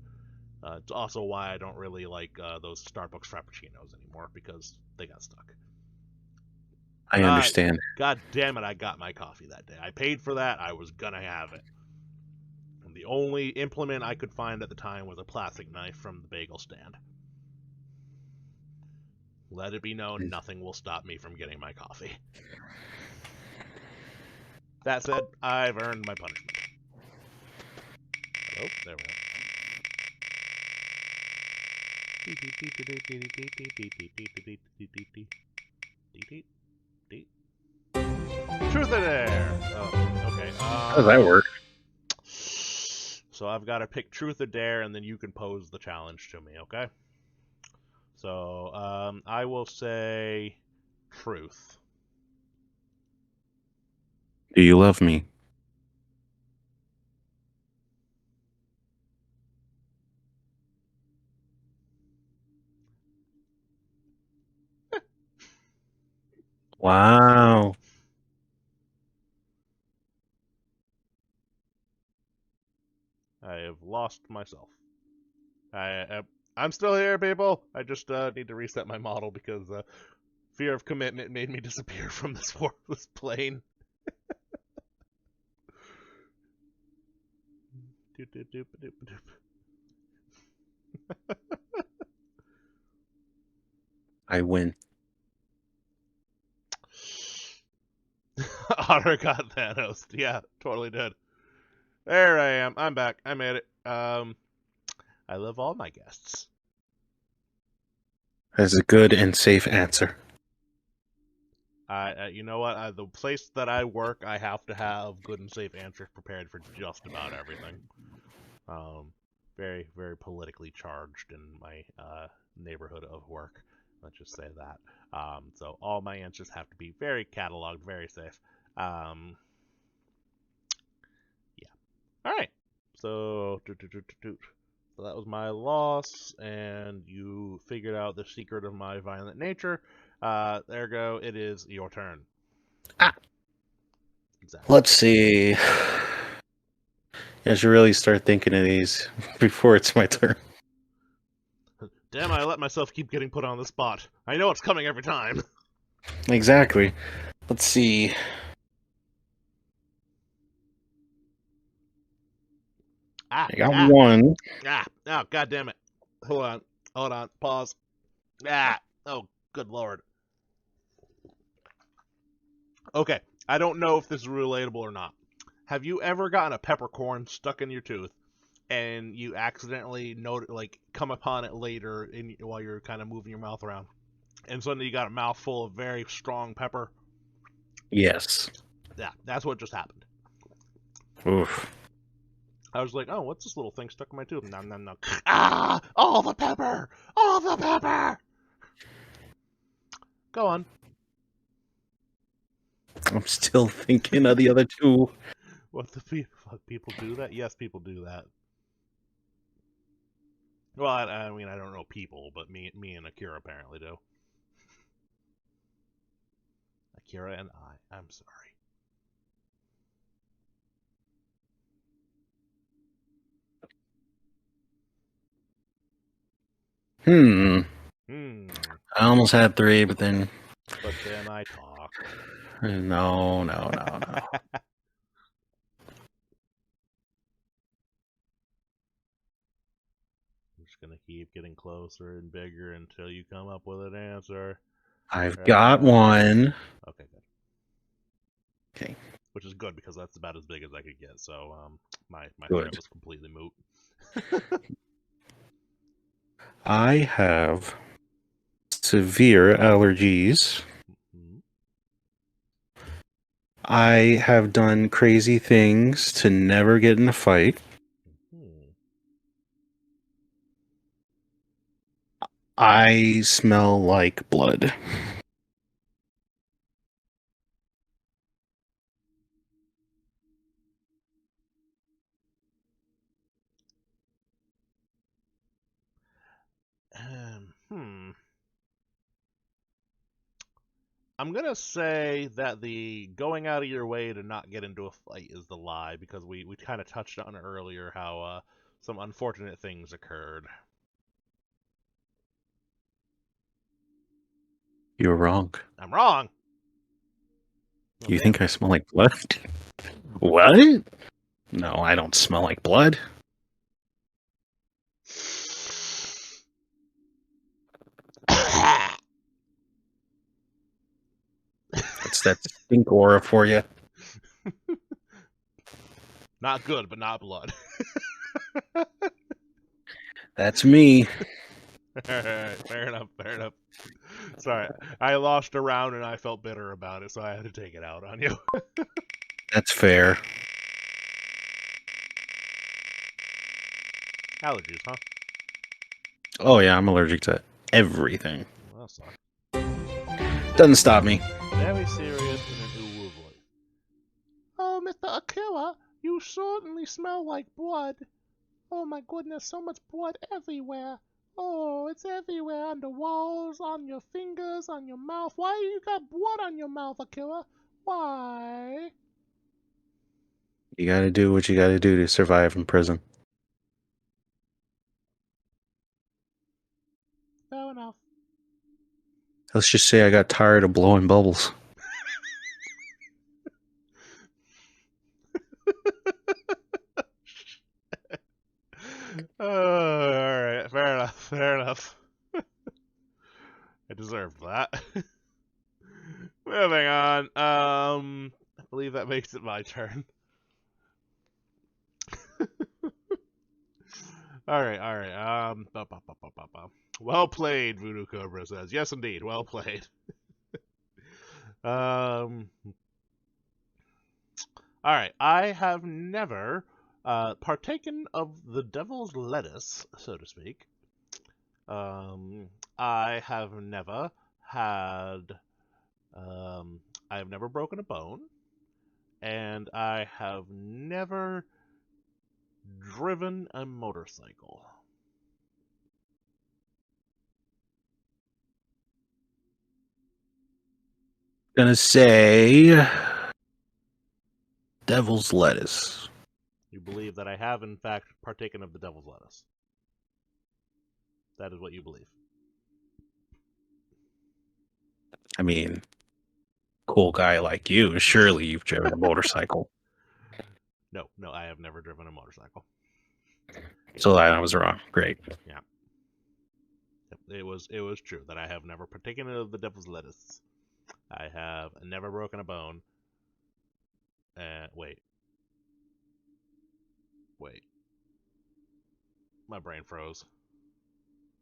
It's also why I don't really like those Starbucks Frappuccinos anymore because they got stuck. I But understand. God damn it, I got my coffee that day. I paid for that. I was gonna have it. And the only implement I could find at the time was a plastic knife from the bagel stand. Let it be known, nothing will stop me from getting my coffee. That said, I've earned my punishment. Oh, there we go. Truth or dare? Oh, okay. How does that work? So I've got to pick truth or dare, and then you can pose the challenge to me, okay? So I will say truth. Do you love me? Wow. I have lost myself. I'm still here, people. I just need to reset my model because fear of commitment made me disappear from this worthless plane. I win. Otter got Thanos. Yeah, totally did. There I am. I'm back. I made it. I love all my guests. That's a good and safe answer. You know what? The place that I work, I have to have good and safe answers prepared for just about everything. Um, very, very politically charged in my neighborhood of work. Let's just say that. So all my answers have to be very cataloged, very safe. Um, yeah. All right. So, so that was my loss, and you figured out the secret of my violent nature. Ergo, it is your turn. Ah. Exactly. Let's see. I should really start thinking of these before it's my turn. Damn, I let myself keep getting put on the spot. I know it's coming every time. Exactly. Let's see. Ah, I got ah, one. oh, god damn it. Hold on, pause. Oh, good lord. Okay, I don't know if this is relatable or not. Have you ever gotten a peppercorn stuck in your tooth and you accidentally come upon it later while you're kind of moving your mouth around, and suddenly you got a mouthful of very strong pepper? Yes. Yeah, that's what just happened. Oof. I was like, oh, what's this little thing stuck in my tooth? Nom nom nom. Ah! All the pepper! All the pepper! Go on. I'm still thinking of the other two. What the fuck? People do that? Yes, people do that. Well, I mean, I don't know people, but me and Akira apparently do. Akira and I'm sorry. Hmm. Hmm. I almost had 3, but then But then I talked. no. I'm just gonna keep getting closer and bigger until you come up with an answer. I've got one. Okay, good. Okay, Which is good because that's about as big as I could get. So my threat good. was completely moot. I have severe allergies. Hmm. I have done crazy things to never get in a fight. Hmm. I smell like blood. Hmm. I'm gonna say that the going out of your way to not get into a fight is the lie because we kind of touched on earlier how some unfortunate things occurred. You're wrong. I'm wrong. Oh You damn. think I smell like blood? What? No, I don't smell like blood. That's that stink aura for you. Not good, but not blood. That's me. Alright, fair enough, fair enough. Sorry, I lost a round and I felt bitter about it, so I had to take it out on you. That's fair. Allergies, huh? Oh yeah, I'm allergic to everything. Well, that sucks. Doesn't stop me. Very serious in an uwu voice. Oh, Mr. Akira, you certainly smell like blood. Oh my goodness, so much blood everywhere. Oh, it's everywhere on the walls, on your fingers, on your mouth. Why you got blood on your mouth, Akira? Why? You gotta do what you gotta do to survive in prison. Fair enough. Let's just say I got tired of blowing bubbles. Alright, fair enough, fair enough. I deserved that. Moving on. I believe that makes it my turn. Alright, alright. Well played, Voodoo Cobra says. Yes, indeed, well played. Um, alright, I have never partaken of the devil's lettuce, so to speak. I have never had. I have never broken a bone, and I have never driven a motorcycle. Gonna say devil's lettuce. You believe that I have, in fact, partaken of the devil's lettuce. That is what you believe. I mean, cool guy like you, surely you've driven a motorcycle. No, no, I have never driven a motorcycle. So I was wrong. Great. Yeah, it was true that I have never partaken of the devil's lettuce. I have never broken a bone. Wait, wait, my brain froze.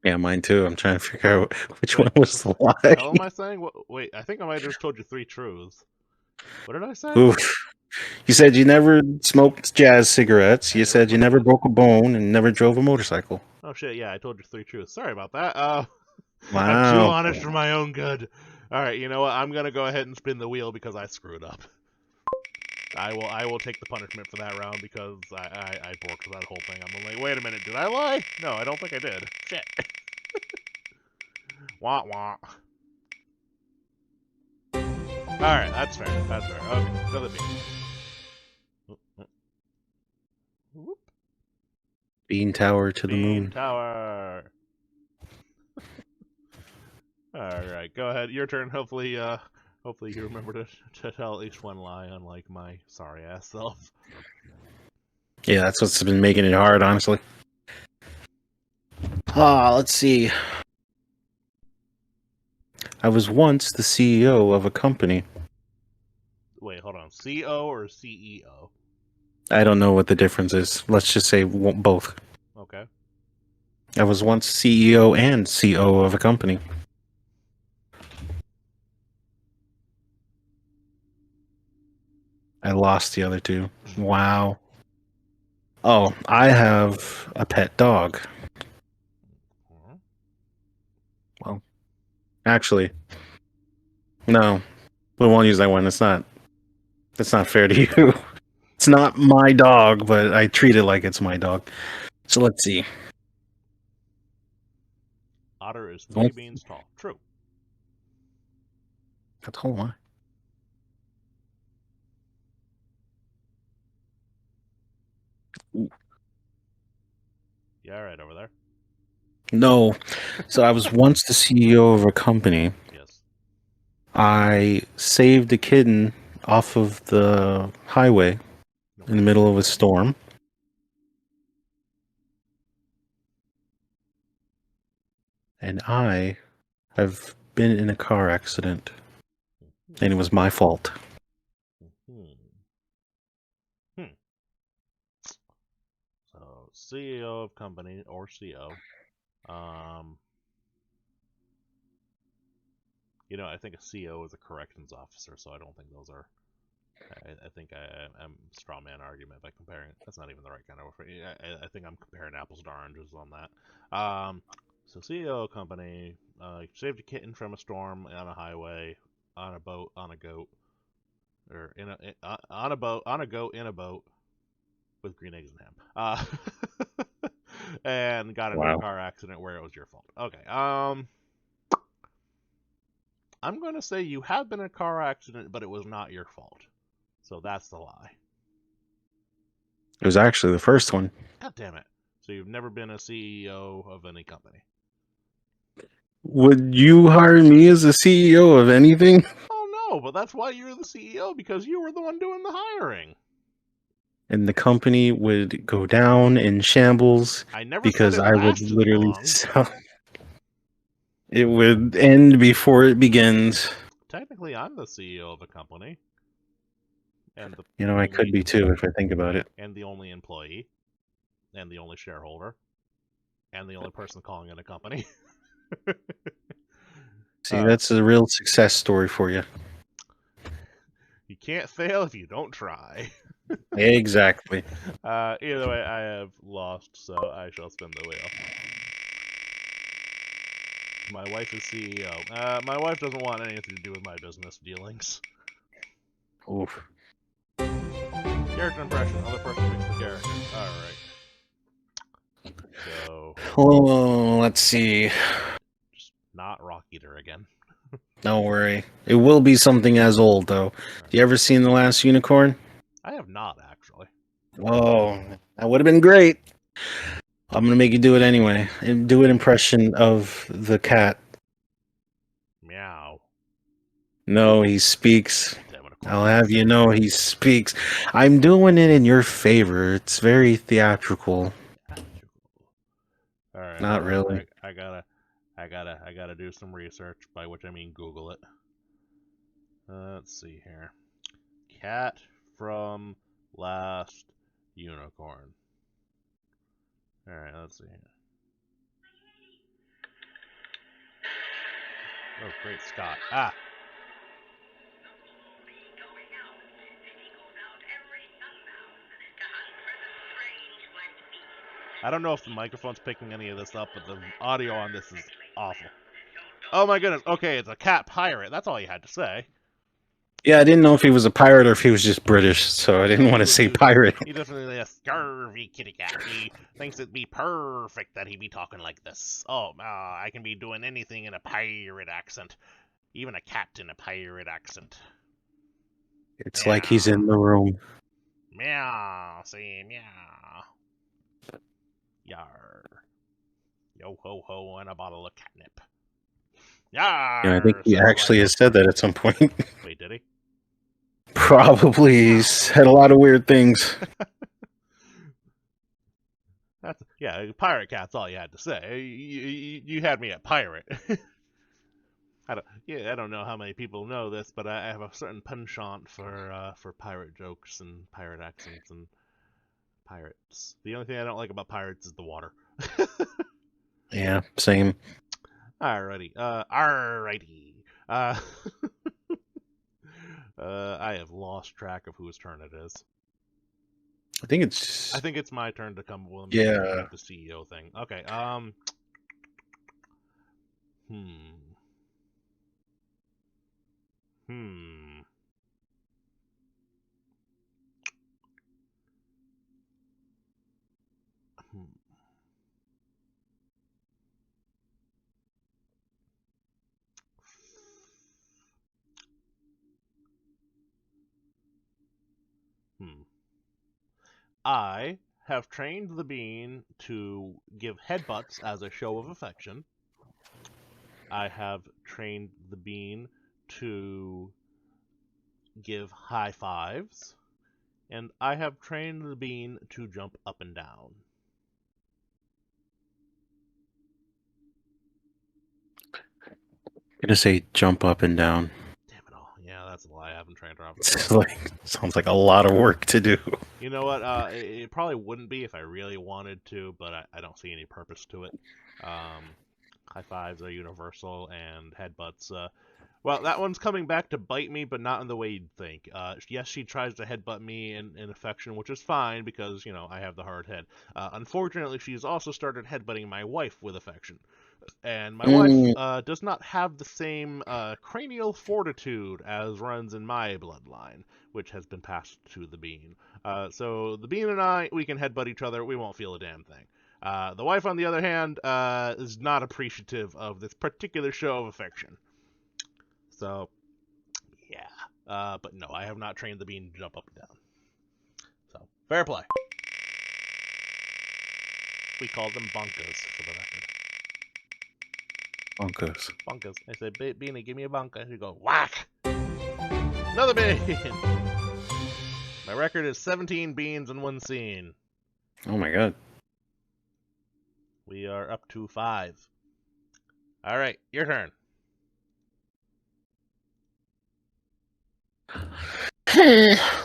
Yeah, mine too. I'm trying to figure out which Wait, one was the what the hell am lie. I saying? Wait, I think I might have just told you 3 truths. What did I say? Oof. You said you never smoked jazz cigarettes. I You never said you smoked never jazz. broke a bone and never drove a motorcycle. Oh shit, yeah, I told you 3 truths. Sorry about that. I'm too Wow. honest for my own good. All right, you know what? I'm gonna go ahead and spin the wheel because I screwed up. I will take the punishment for that round because I broke that whole thing. I'm like, wait a minute, did I lie? No, I don't think I did. Shit. Wah wah. All right, that's fair. That's fair. Okay, another bean. Whoop. Bean tower to the Bean moon. tower. All right, go ahead. Your turn. Hopefully, hopefully you remember to tell at least one lie, unlike my sorry ass self. Yeah, that's what's been making it hard, honestly. Let's see. I was once the CEO of a company. Wait, hold on. CO or CEO? I don't know what the difference is. Let's just say both. Okay. I was once CEO and CO of a company. I lost the other two. Wow. Oh, I have a pet dog. Mhm. Well, actually, no. We won't use that one. It's not. That's not fair to you. It's not my dog, but I treat it like it's my dog. So let's see. Otter is 3 Let's, beans tall. True. hold on. Yeah, right over there. No. So I was once the CEO of a company. Yes. I saved a kitten off of the highway in the middle of a storm. And I have been in a car accident. And it was my fault. Hmm. Hmm. So CEO of company or CO. Um, I think a CO is a corrections officer, so I don't think those are. I think I'm straw man argument by comparing. That's not even the right kind of. I think I'm comparing apples to oranges on that. So CEO company saved a kitten from a storm on a highway, on a boat, on a goat, or on a boat, on a goat in a boat with green eggs and ham. And got into a Wow. car accident where it was your fault. Okay. I'm gonna say you have been in a car accident, but it was not your fault. So that's the lie. It was actually the first one. God damn it. So you've never been a CEO of any company. Would you hire me as a CEO of anything? Oh no, but that's why you're the CEO, because you were the one doing the hiring. And the company would go down in shambles I never said because it I would lasted literally long. sell. It would end before it begins. Technically, I'm the CEO of a company and the You know, I could only be too if I think about it. and the only employee and the only shareholder and the only person calling it a company. See, uh, that's a real success story for you. you can't fail if you don't try. Exactly. Either way, I have lost, so I shall spin the wheel. My wife is CEO. My wife doesn't want anything to do with my business dealings. Oof. Character impression. Other person picks the character. Alright. So, Oh, let's see. just not Rock Eater again. Don't worry. It will be something as old, though. You ever seen The Last Unicorn? I have not, actually. Oh, that would have been great. I'm going to make you do it anyway. And do an impression of the cat. Meow. No, he speaks. God damn it, of course I'll he have does. you know he speaks. I'm doing it in your favor. It's very theatrical. Alright, hold Not on. really. I gotta do some research, by which I mean Google it. Let's see here. Cat from Last Unicorn. Alright, let's see. Oh, great Scott. Ah! I don't know if the microphone's picking any of this up, but the audio on this is awful. Oh my goodness. Okay, it's a cat pirate. That's all you had to say. Yeah, I didn't know if he was a pirate or if he was just British, so I didn't want to say pirate. He definitely a scurvy kitty cat. He thinks it'd be perfect that he be talking like this. Oh, I can be doing anything in a pirate accent. Even a cat in a pirate accent. It's like he's Meow. in the room. Meow. Say meow. Yar. Yo ho ho and a bottle of catnip. Yeah, I think Yarr, he said the actually lion. has said that at some point. Wait, did he? Probably. He's said a lot of weird things. Yeah, pirate cat's all you had to say. You had me at pirate. I don't know how many people know this, but I have a certain penchant for pirate jokes and pirate accents and pirates. The only thing I don't like about pirates is the water. Yeah, same. Alrighty. Uh, I have lost track of whose turn it is. I think I it's think it's my turn to come yeah. with the CEO thing. Okay. Hmm. Hmm. Hmm. Hmm. I have trained the bean to give headbutts as a show of affection. I have trained the bean to give high fives. And I have trained the bean to jump up and down. I'm gonna say jump up and down. Damn it all. Yeah, that's a lie. I haven't trained her up. It's like sounds like a lot of work to do. You know what? It probably wouldn't be if I really wanted to, but I don't see any purpose to it. High fives are universal, and headbutts. Well, that one's coming back to bite me, but not in the way you'd think. Yes, she tries to headbutt me in affection, which is fine because, I have the hard head. Unfortunately, she's also started headbutting my wife with affection. And my wife Mm, does not have the same cranial fortitude as runs in my bloodline, which has been passed to the bean. So the bean and I, we can headbutt each other. We won't feel a damn thing. The wife, on the other hand, is not appreciative of this particular show of affection. So, yeah. But no, I have not trained the bean to jump up and down. So, fair play. We call them bonkers for the record. Broncos. Bonkers. I said, Beanie, give me a bonker. You go, whack! Another bean! My record is 17 beans in one scene. Oh my god. We are up to 5. Alright, your turn.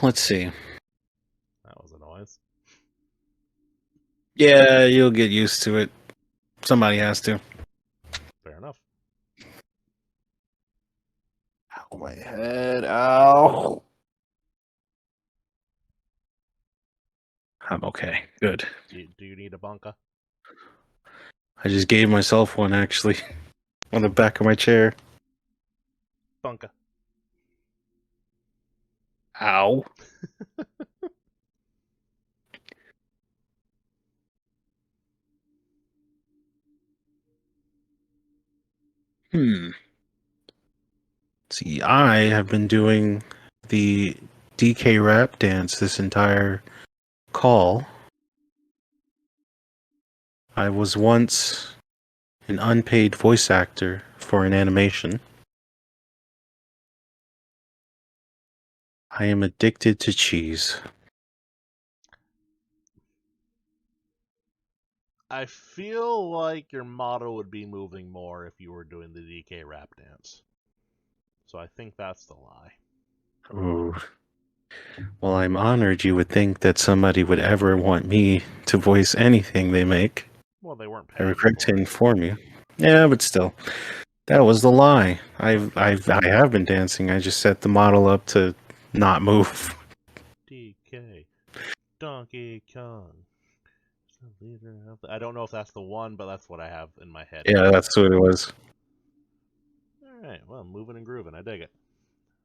Let's see. That was a noise. Yeah, you'll get used to it. Somebody has to. Fair enough. Ow, my head. Ow. I'm okay. Good. Do you need a bonka? I just gave myself one actually on the back of my chair. Bonka. Ow. Hmm. See, I have been doing the DK rap dance this entire call. I was once an unpaid voice actor for an animation. I am addicted to cheese. I feel like your motto would be moving more if you were doing the DK rap dance. So I think that's the lie. Ooh. Well, I'm honored you would think that somebody would ever want me to voice anything they make. Well, they weren't I paying you regret to for it. inform you. Yeah, but still, that was the lie. I have been dancing. I just set the model up to not move. DK. Donkey Kong. I don't know if that's the one, but that's what I have in my head. Yeah, that's what it was. Alright, well, moving and grooving. I dig it.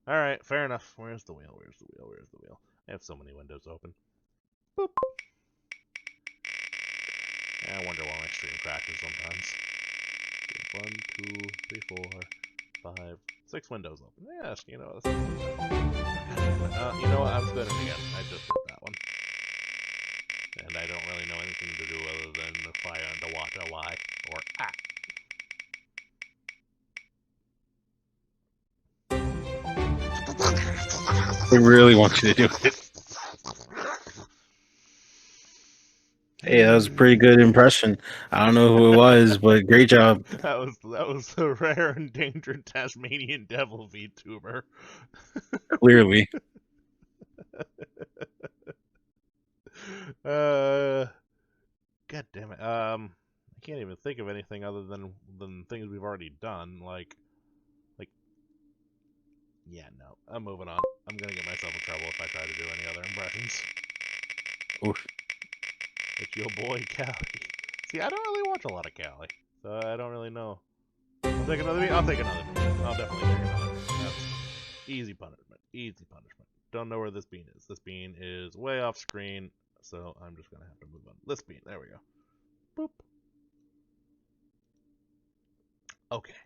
Alright, fair enough. Where's the wheel? Where's the wheel? Where's the wheel? I have so many windows open. Boop. I wonder why my stream crashes sometimes. 1, 2, 3, 4, 5, 6 windows open. Yes, you know what? You know what? I'm spinning again. I just did that one. And I don't really know anything to do other than fire and to watch a Y or ah. I really want you to do it. Hey, that was a pretty good impression. I don't know who it was, but great job. That was the rare endangered Tasmanian devil Vtuber. Clearly. God damn it. I can't even think of anything other than things we've already done. Like, yeah, no. I'm moving on. I'm gonna get myself in trouble if I try to do any other impressions. Oof. It's your boy Callie. See, I don't really watch a lot of Callie, so I don't really know. I'll take another bean. I'll take another bean. I'll definitely take another bean. That's easy punishment. Easy punishment. Don't know where this bean is. This bean is way off screen, so I'm just gonna have to move on. This bean. There we go. Boop. Okay.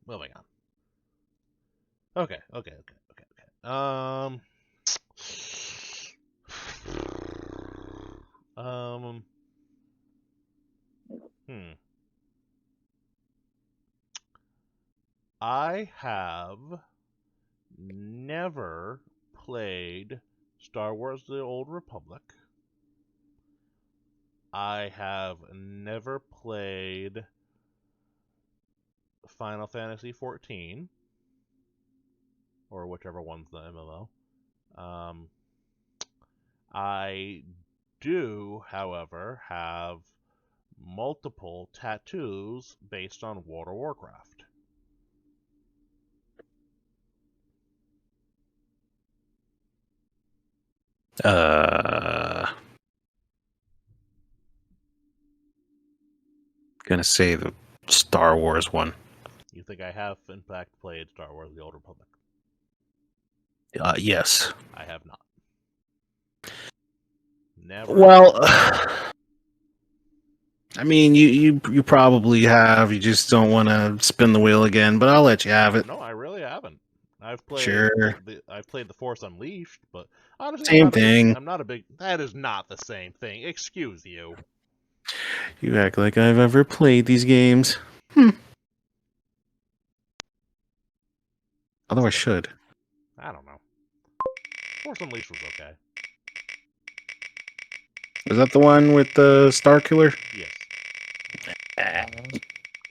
Moving on. Okay. Um. Hmm. I have never played Star Wars: The Old Republic. I have never played Final Fantasy 14 or whichever one's the MMO. I do, however, have multiple tattoos based on World of Warcraft. Gonna say the Star Wars one. You think I have, in fact, played Star Wars: The Old Republic? Yes. I have not. Never. Well, I mean, you probably have. You just don't want to spin the wheel again, but I'll let you have it. No, I really haven't. I've played Sure. I've played The Force Unleashed, but honestly, Same thing. I'm not a big. That is not the same thing. Excuse you. You act like I've ever played these games. Although I should. I don't know. Force Unleashed was okay. Was that the one with the Star Killer? Yes.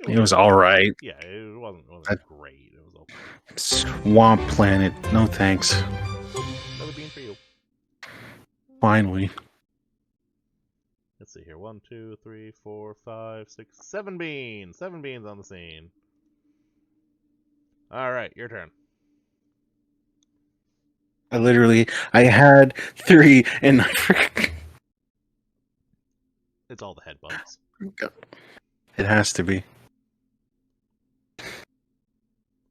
It was all right. Yeah, it wasn't great. It was okay. Swamp Planet. No thanks. Another bean for you. Finally. Let's see here. 1, 2, 3, 4, 5, 6, 7 beans. 7 beans on the scene. All right, your turn. I had 3 and It's all the headbutts. it has to be.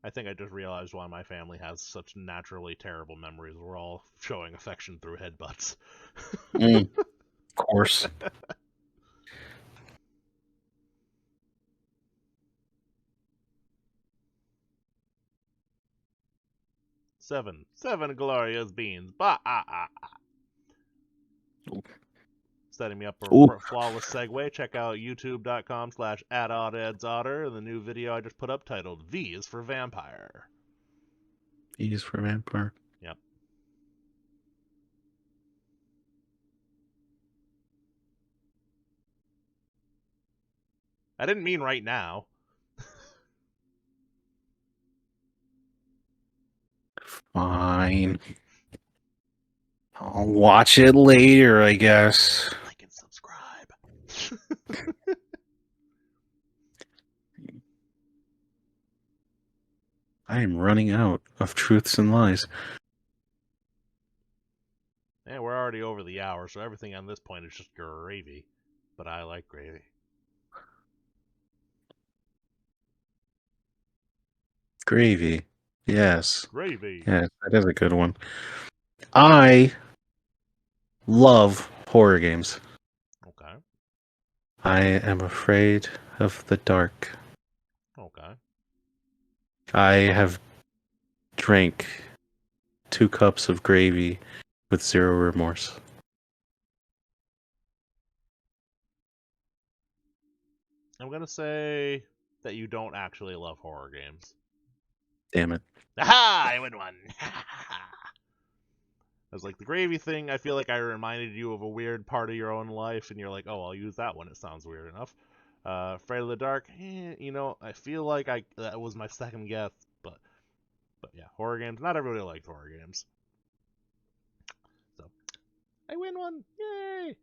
I think I just realized why my family has such naturally terrible memories. We're all showing affection through headbutts. Of course. Seven glorious beans. Bah, Setting me up for a flawless segue. Check out youtube.com/@Otter. The new video I just put up titled V is for Vampire. E is for Vampire. Yep. I didn't mean right now. Fine. I'll watch it later, I guess. Like and subscribe. I am running out of truths and lies. Yeah, we're already over the hour, so everything on this point is just gravy. But I like gravy. Gravy. Yes. Gravy. Yes, that is a good one. I love horror games. Okay. I am afraid of the dark. Okay. I have drank 2 cups of gravy with 0 remorse. I'm gonna say that you don't actually love horror games. Damn it. Aha! I win one. As like the gravy thing, I feel like I reminded you of a weird part of your own life, and you're like, oh, I'll use that one. It sounds weird enough. Afraid of the Dark, I feel like that was my second guess, but yeah, horror games. Not everybody likes horror games, so I win one. Yay!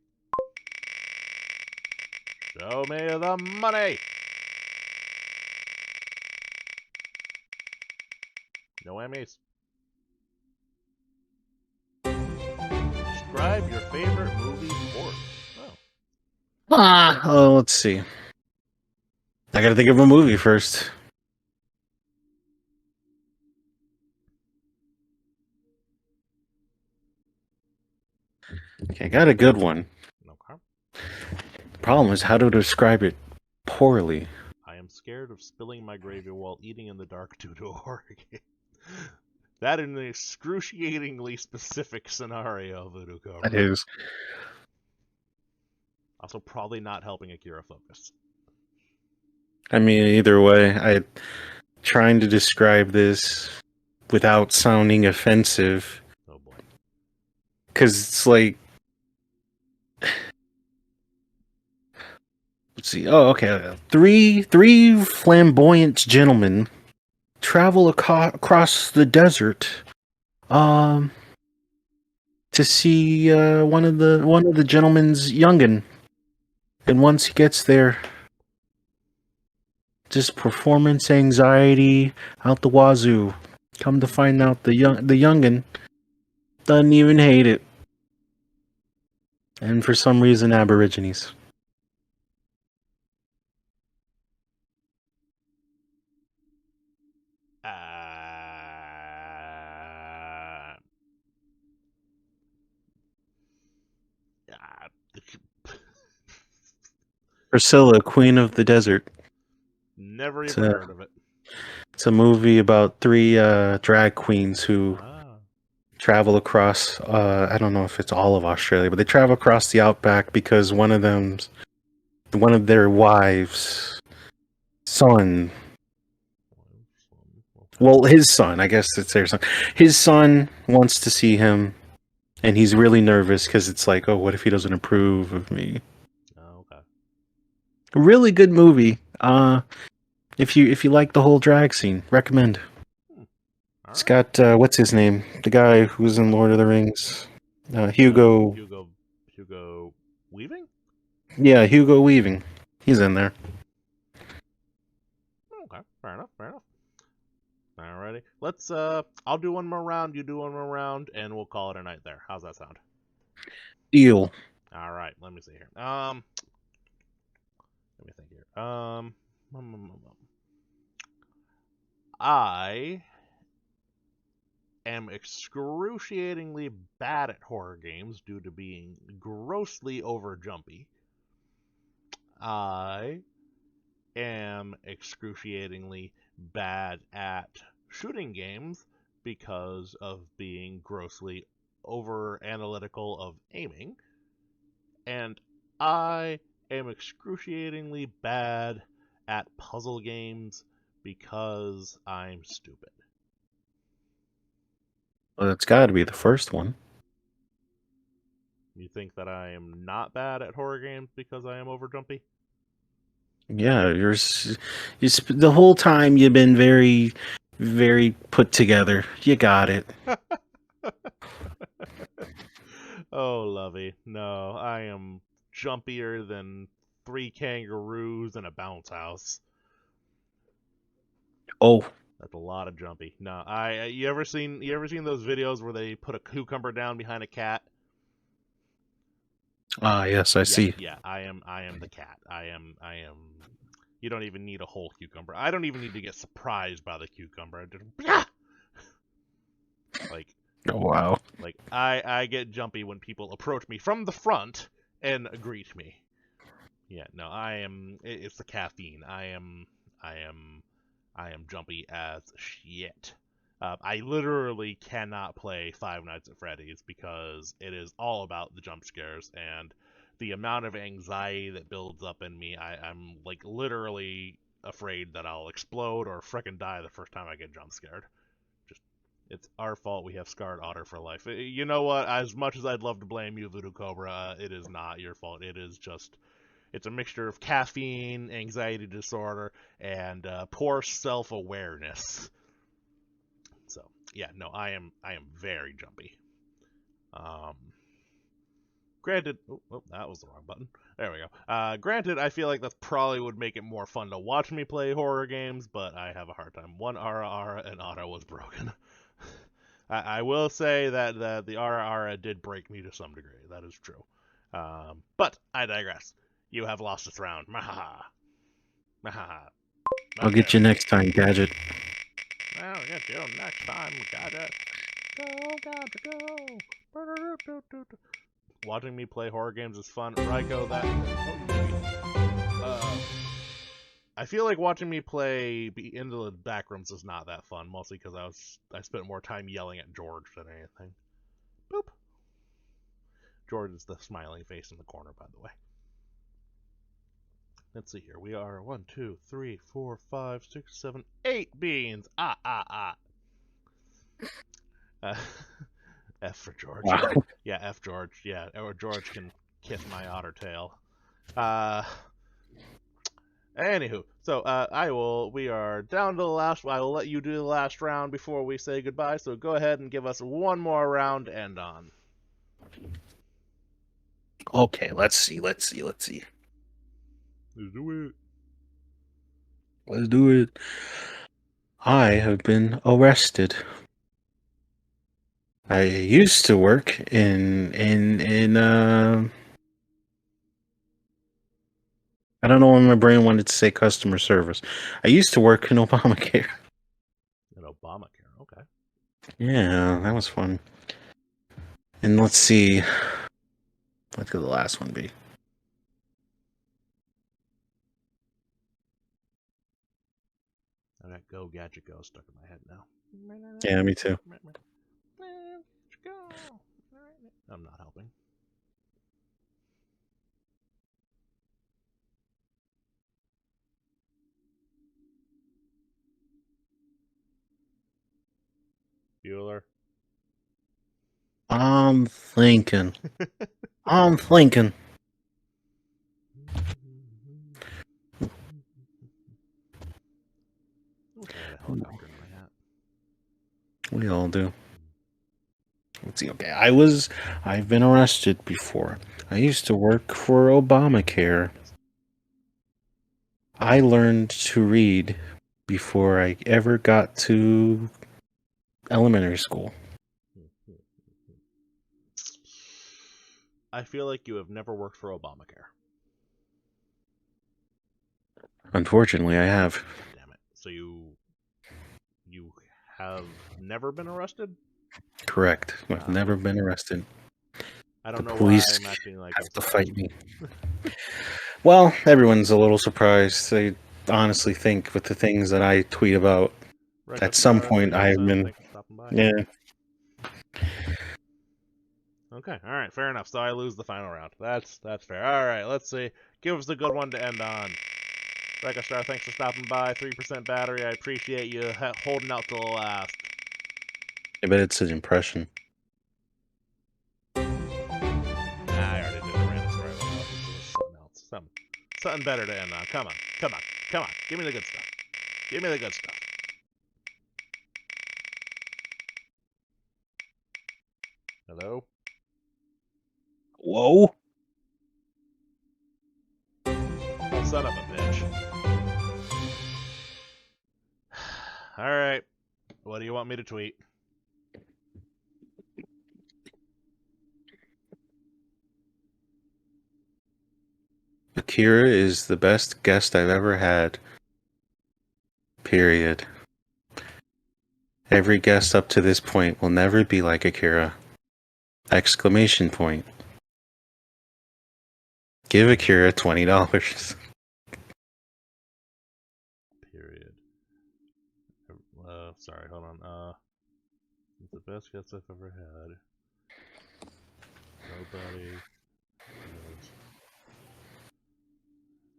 Show me the money. No Emmys. Describe your favorite movie poorly. Oh, let's see. I gotta think of a movie first. Okay, I got a good one. Okay. The problem is how to describe it poorly. I am scared of spilling my gravy while eating in the dark due to a horror game. That is an excruciatingly specific scenario, Vtuber. That is. Also, probably not helping Akira focus. I mean, either way, I'm trying to describe this without sounding offensive. Oh boy. Because it's like. Let's see. Oh, okay. Three flamboyant gentlemen travel across the desert, to see one of the gentleman's youngin. And once he gets there, just performance anxiety out the wazoo. Come to find out, the youngin doesn't even hate it, and for some reason, Aborigines. Priscilla, Queen of the Desert. Never even heard of it. It's a movie about three drag queens who travel across, I don't know if it's all of Australia, but they travel across the outback because one of their wives' son, well, his son, I guess it's their son. His son wants to see him, and he's really nervous because it's like, oh, what if he doesn't approve of me? Oh, okay. Really good movie. If you like the whole drag scene, recommend. It's got what's his name? The guy who's in Lord of the Rings. Hugo. Hugo Weaving? Yeah, Hugo Weaving. He's in there. Okay, fair enough. Alrighty. Let's I'll do one more round, you do one more round, and we'll call it a night there. How's that sound? Deal. Alright, let me see here. Let me think here. I am excruciatingly bad at horror games due to being grossly over jumpy. I am excruciatingly bad at shooting games because of being grossly over analytical of aiming. And I am excruciatingly bad at puzzle games because I'm stupid. Well, it's got to be the first one. You think that I am not bad at horror games because I am over jumpy? Yeah, the whole time you've been very, very put together. You got it. Oh, lovey. No, I am jumpier than 3 kangaroos and a bounce house. Oh. That's a lot of jumpy. No, you ever seen those videos where they put a cucumber down behind a cat? Ah, yes, I see. Yeah, I am the cat. I am you don't even need a whole cucumber. I don't even need to get surprised by the cucumber. I just like Oh, wow. Like I get jumpy when people approach me from the front and greet me. Yeah, no, it's the caffeine. I am jumpy as shit. I literally cannot play Five Nights at Freddy's because it is all about the jump scares and the amount of anxiety that builds up in me. I'm like literally afraid that I'll explode or frickin' die the first time I get jump scared. Just It's our fault we have scarred Otter for life. You know what? As much as I'd love to blame you, Voodoo Cobra, it is not your fault. It is just, it's a mixture of caffeine, anxiety disorder, and poor self-awareness. So yeah, no, I am very jumpy. Um, Granted, that was the wrong button. There we go. Granted, I feel like that probably would make it more fun to watch me play horror games, but I have a hard time. One Ara and Otter was broken. I will say that the Ara did break me to some degree. That is true. But I digress. You have lost this round. Mahaha. Mahaha. I'll Okay. get you next time, Gadget. Well, we'll get you next time, Gadget. Go, Gadget, go. Watching me play horror games is fun. Raiko, that. I feel like watching me play into the back rooms is not that fun, mostly because I spent more time yelling at George than anything. Boop. George is the smiling face in the corner, by the way. Let's see here. We are 1, 2, 3, 4, 5, 6, 7, 8 beans. F for George. Wow. Yeah, F George. Yeah, or George can kiss my otter tail. Anywho, so we are down to the last. I will let you do the last round before we say goodbye. So go ahead and give us one more round to end on. Okay, let's see. Let's do it. Let's do it. I have been arrested. I used to work in I don't know why my brain wanted to say customer service. I used to work in Obamacare. In Obamacare, okay. Yeah, that was fun. And let's see. What could the last one be? I got Go Gadget Go stuck in my head now. Yeah, me too. I'm not helping. Bueller. I'm thinking. I'm thinking. I wish I had a helicopter in my hat. We all do. Let's see. Okay, I've been arrested before. I used to work for Obamacare. I learned to read before I ever got to elementary school. I feel like you have never worked for Obamacare. Unfortunately, I have. Damn it. So you have never been arrested? Correct. I've never been arrested. I don't The know police why I'm acting like have to fight me. Well, everyone's a little surprised. They honestly think with the things that I tweet about, at some point I've been. Thanks for stopping by. Yeah. Okay, all right, fair enough. So I lose the final round. That's fair. All right, let's see. Give us a good one to end on. Star, thanks for stopping by. 3% battery. I appreciate you holding out till the last. I bet it's an impression. I already did a random story. Something else. Something better to end on. Come on. Give me the good stuff. Hello? Whoa. Oh, son of a bitch. Alright. What do you want me to tweet? Akira is the best guest I've ever had. Period. Every guest up to this point will never be like Akira. Exclamation point. Give Akira $20. Period. Sorry, hold on. It's the best guest I've ever had. Nobody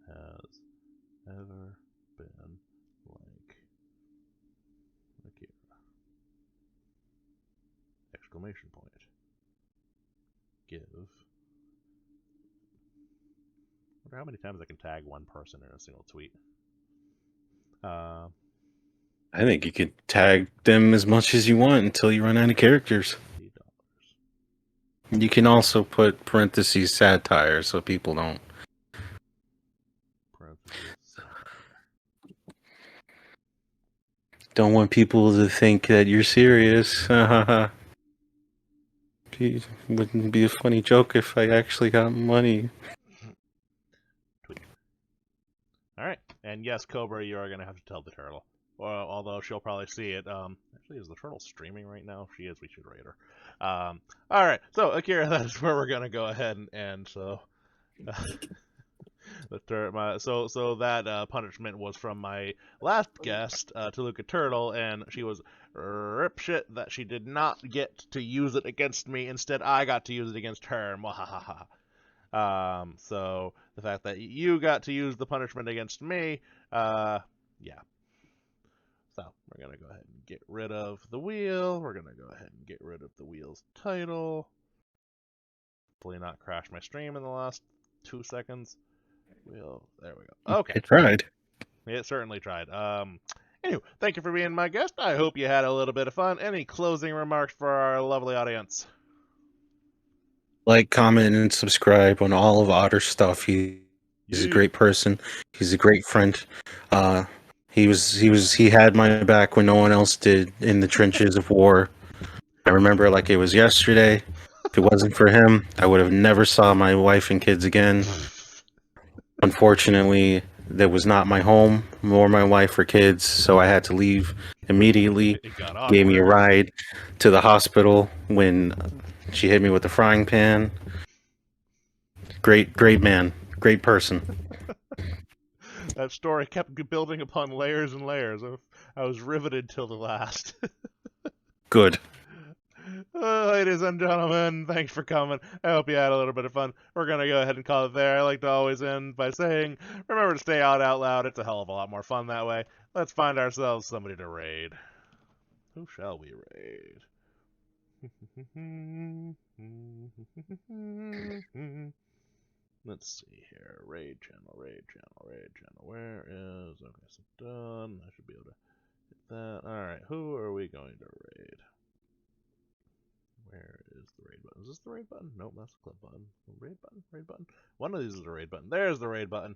has ever been like Akira. exclamation point. Give. I wonder how many times I can tag one person in a single tweet. I think you could tag them as much as you want until you run out of characters. $50. You can also put parentheses satire so people don't. Don't want people to think that you're serious. It wouldn't be a funny joke if I actually got money. Tweet. Alright, and yes, Cobra, you are going to have to tell the turtle. Well, although she'll probably see it. Actually, is the turtle streaming right now? If she is, we should raid her. Alright, so Akira, that is where we're going to go ahead and end, so... So that punishment was from my last guest, Toluca Turtle, and she was rip shit that she did not get to use it against me. Instead, I got to use it against her. So the fact that you got to use the punishment against me, yeah. So we're gonna go ahead and get rid of the wheel. We're gonna go ahead and get rid of the wheel's title. Hopefully not crash my stream in the last 2 seconds. There we go. Okay. It tried. It certainly tried. Anyway, thank you for being my guest. I hope you had a little bit of fun. Any closing remarks for our lovely audience? Like, comment, and subscribe on all of Otter stuff. He's a great person. He's a great friend. He had my back when no one else did in the trenches of war. I remember like it was yesterday. If it wasn't for him, I would have never saw my wife and kids again. Unfortunately, that was not my home, nor my wife or kids, so I had to leave immediately. Gave me a ride to the hospital when she hit me with the frying pan. Great man. Great person. That story kept building upon layers and layers. I was riveted till the last. Good. Ladies and gentlemen, thanks for coming. I hope you had a little bit of fun. We're going to go ahead and call it there. I like to always end by saying, remember to stay out loud. It's a hell of a lot more fun that way. Let's find ourselves somebody to raid. Who shall we raid? Let's see here. Raid channel. Where is... Okay, so done. I should be able to hit that. Alright, who are we going to raid? Where is the raid button? Is this the raid button? Nope, that's the clip button. Raid button? Raid button? One of these is the raid button. There's the raid button.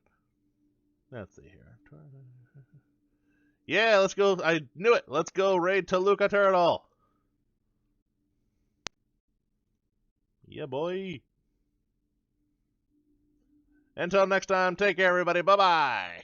Let's see here. Yeah, let's go. I knew it. Let's go raid Toluca Turtle. Yeah, boy. Until next time, take care, everybody. Bye-bye.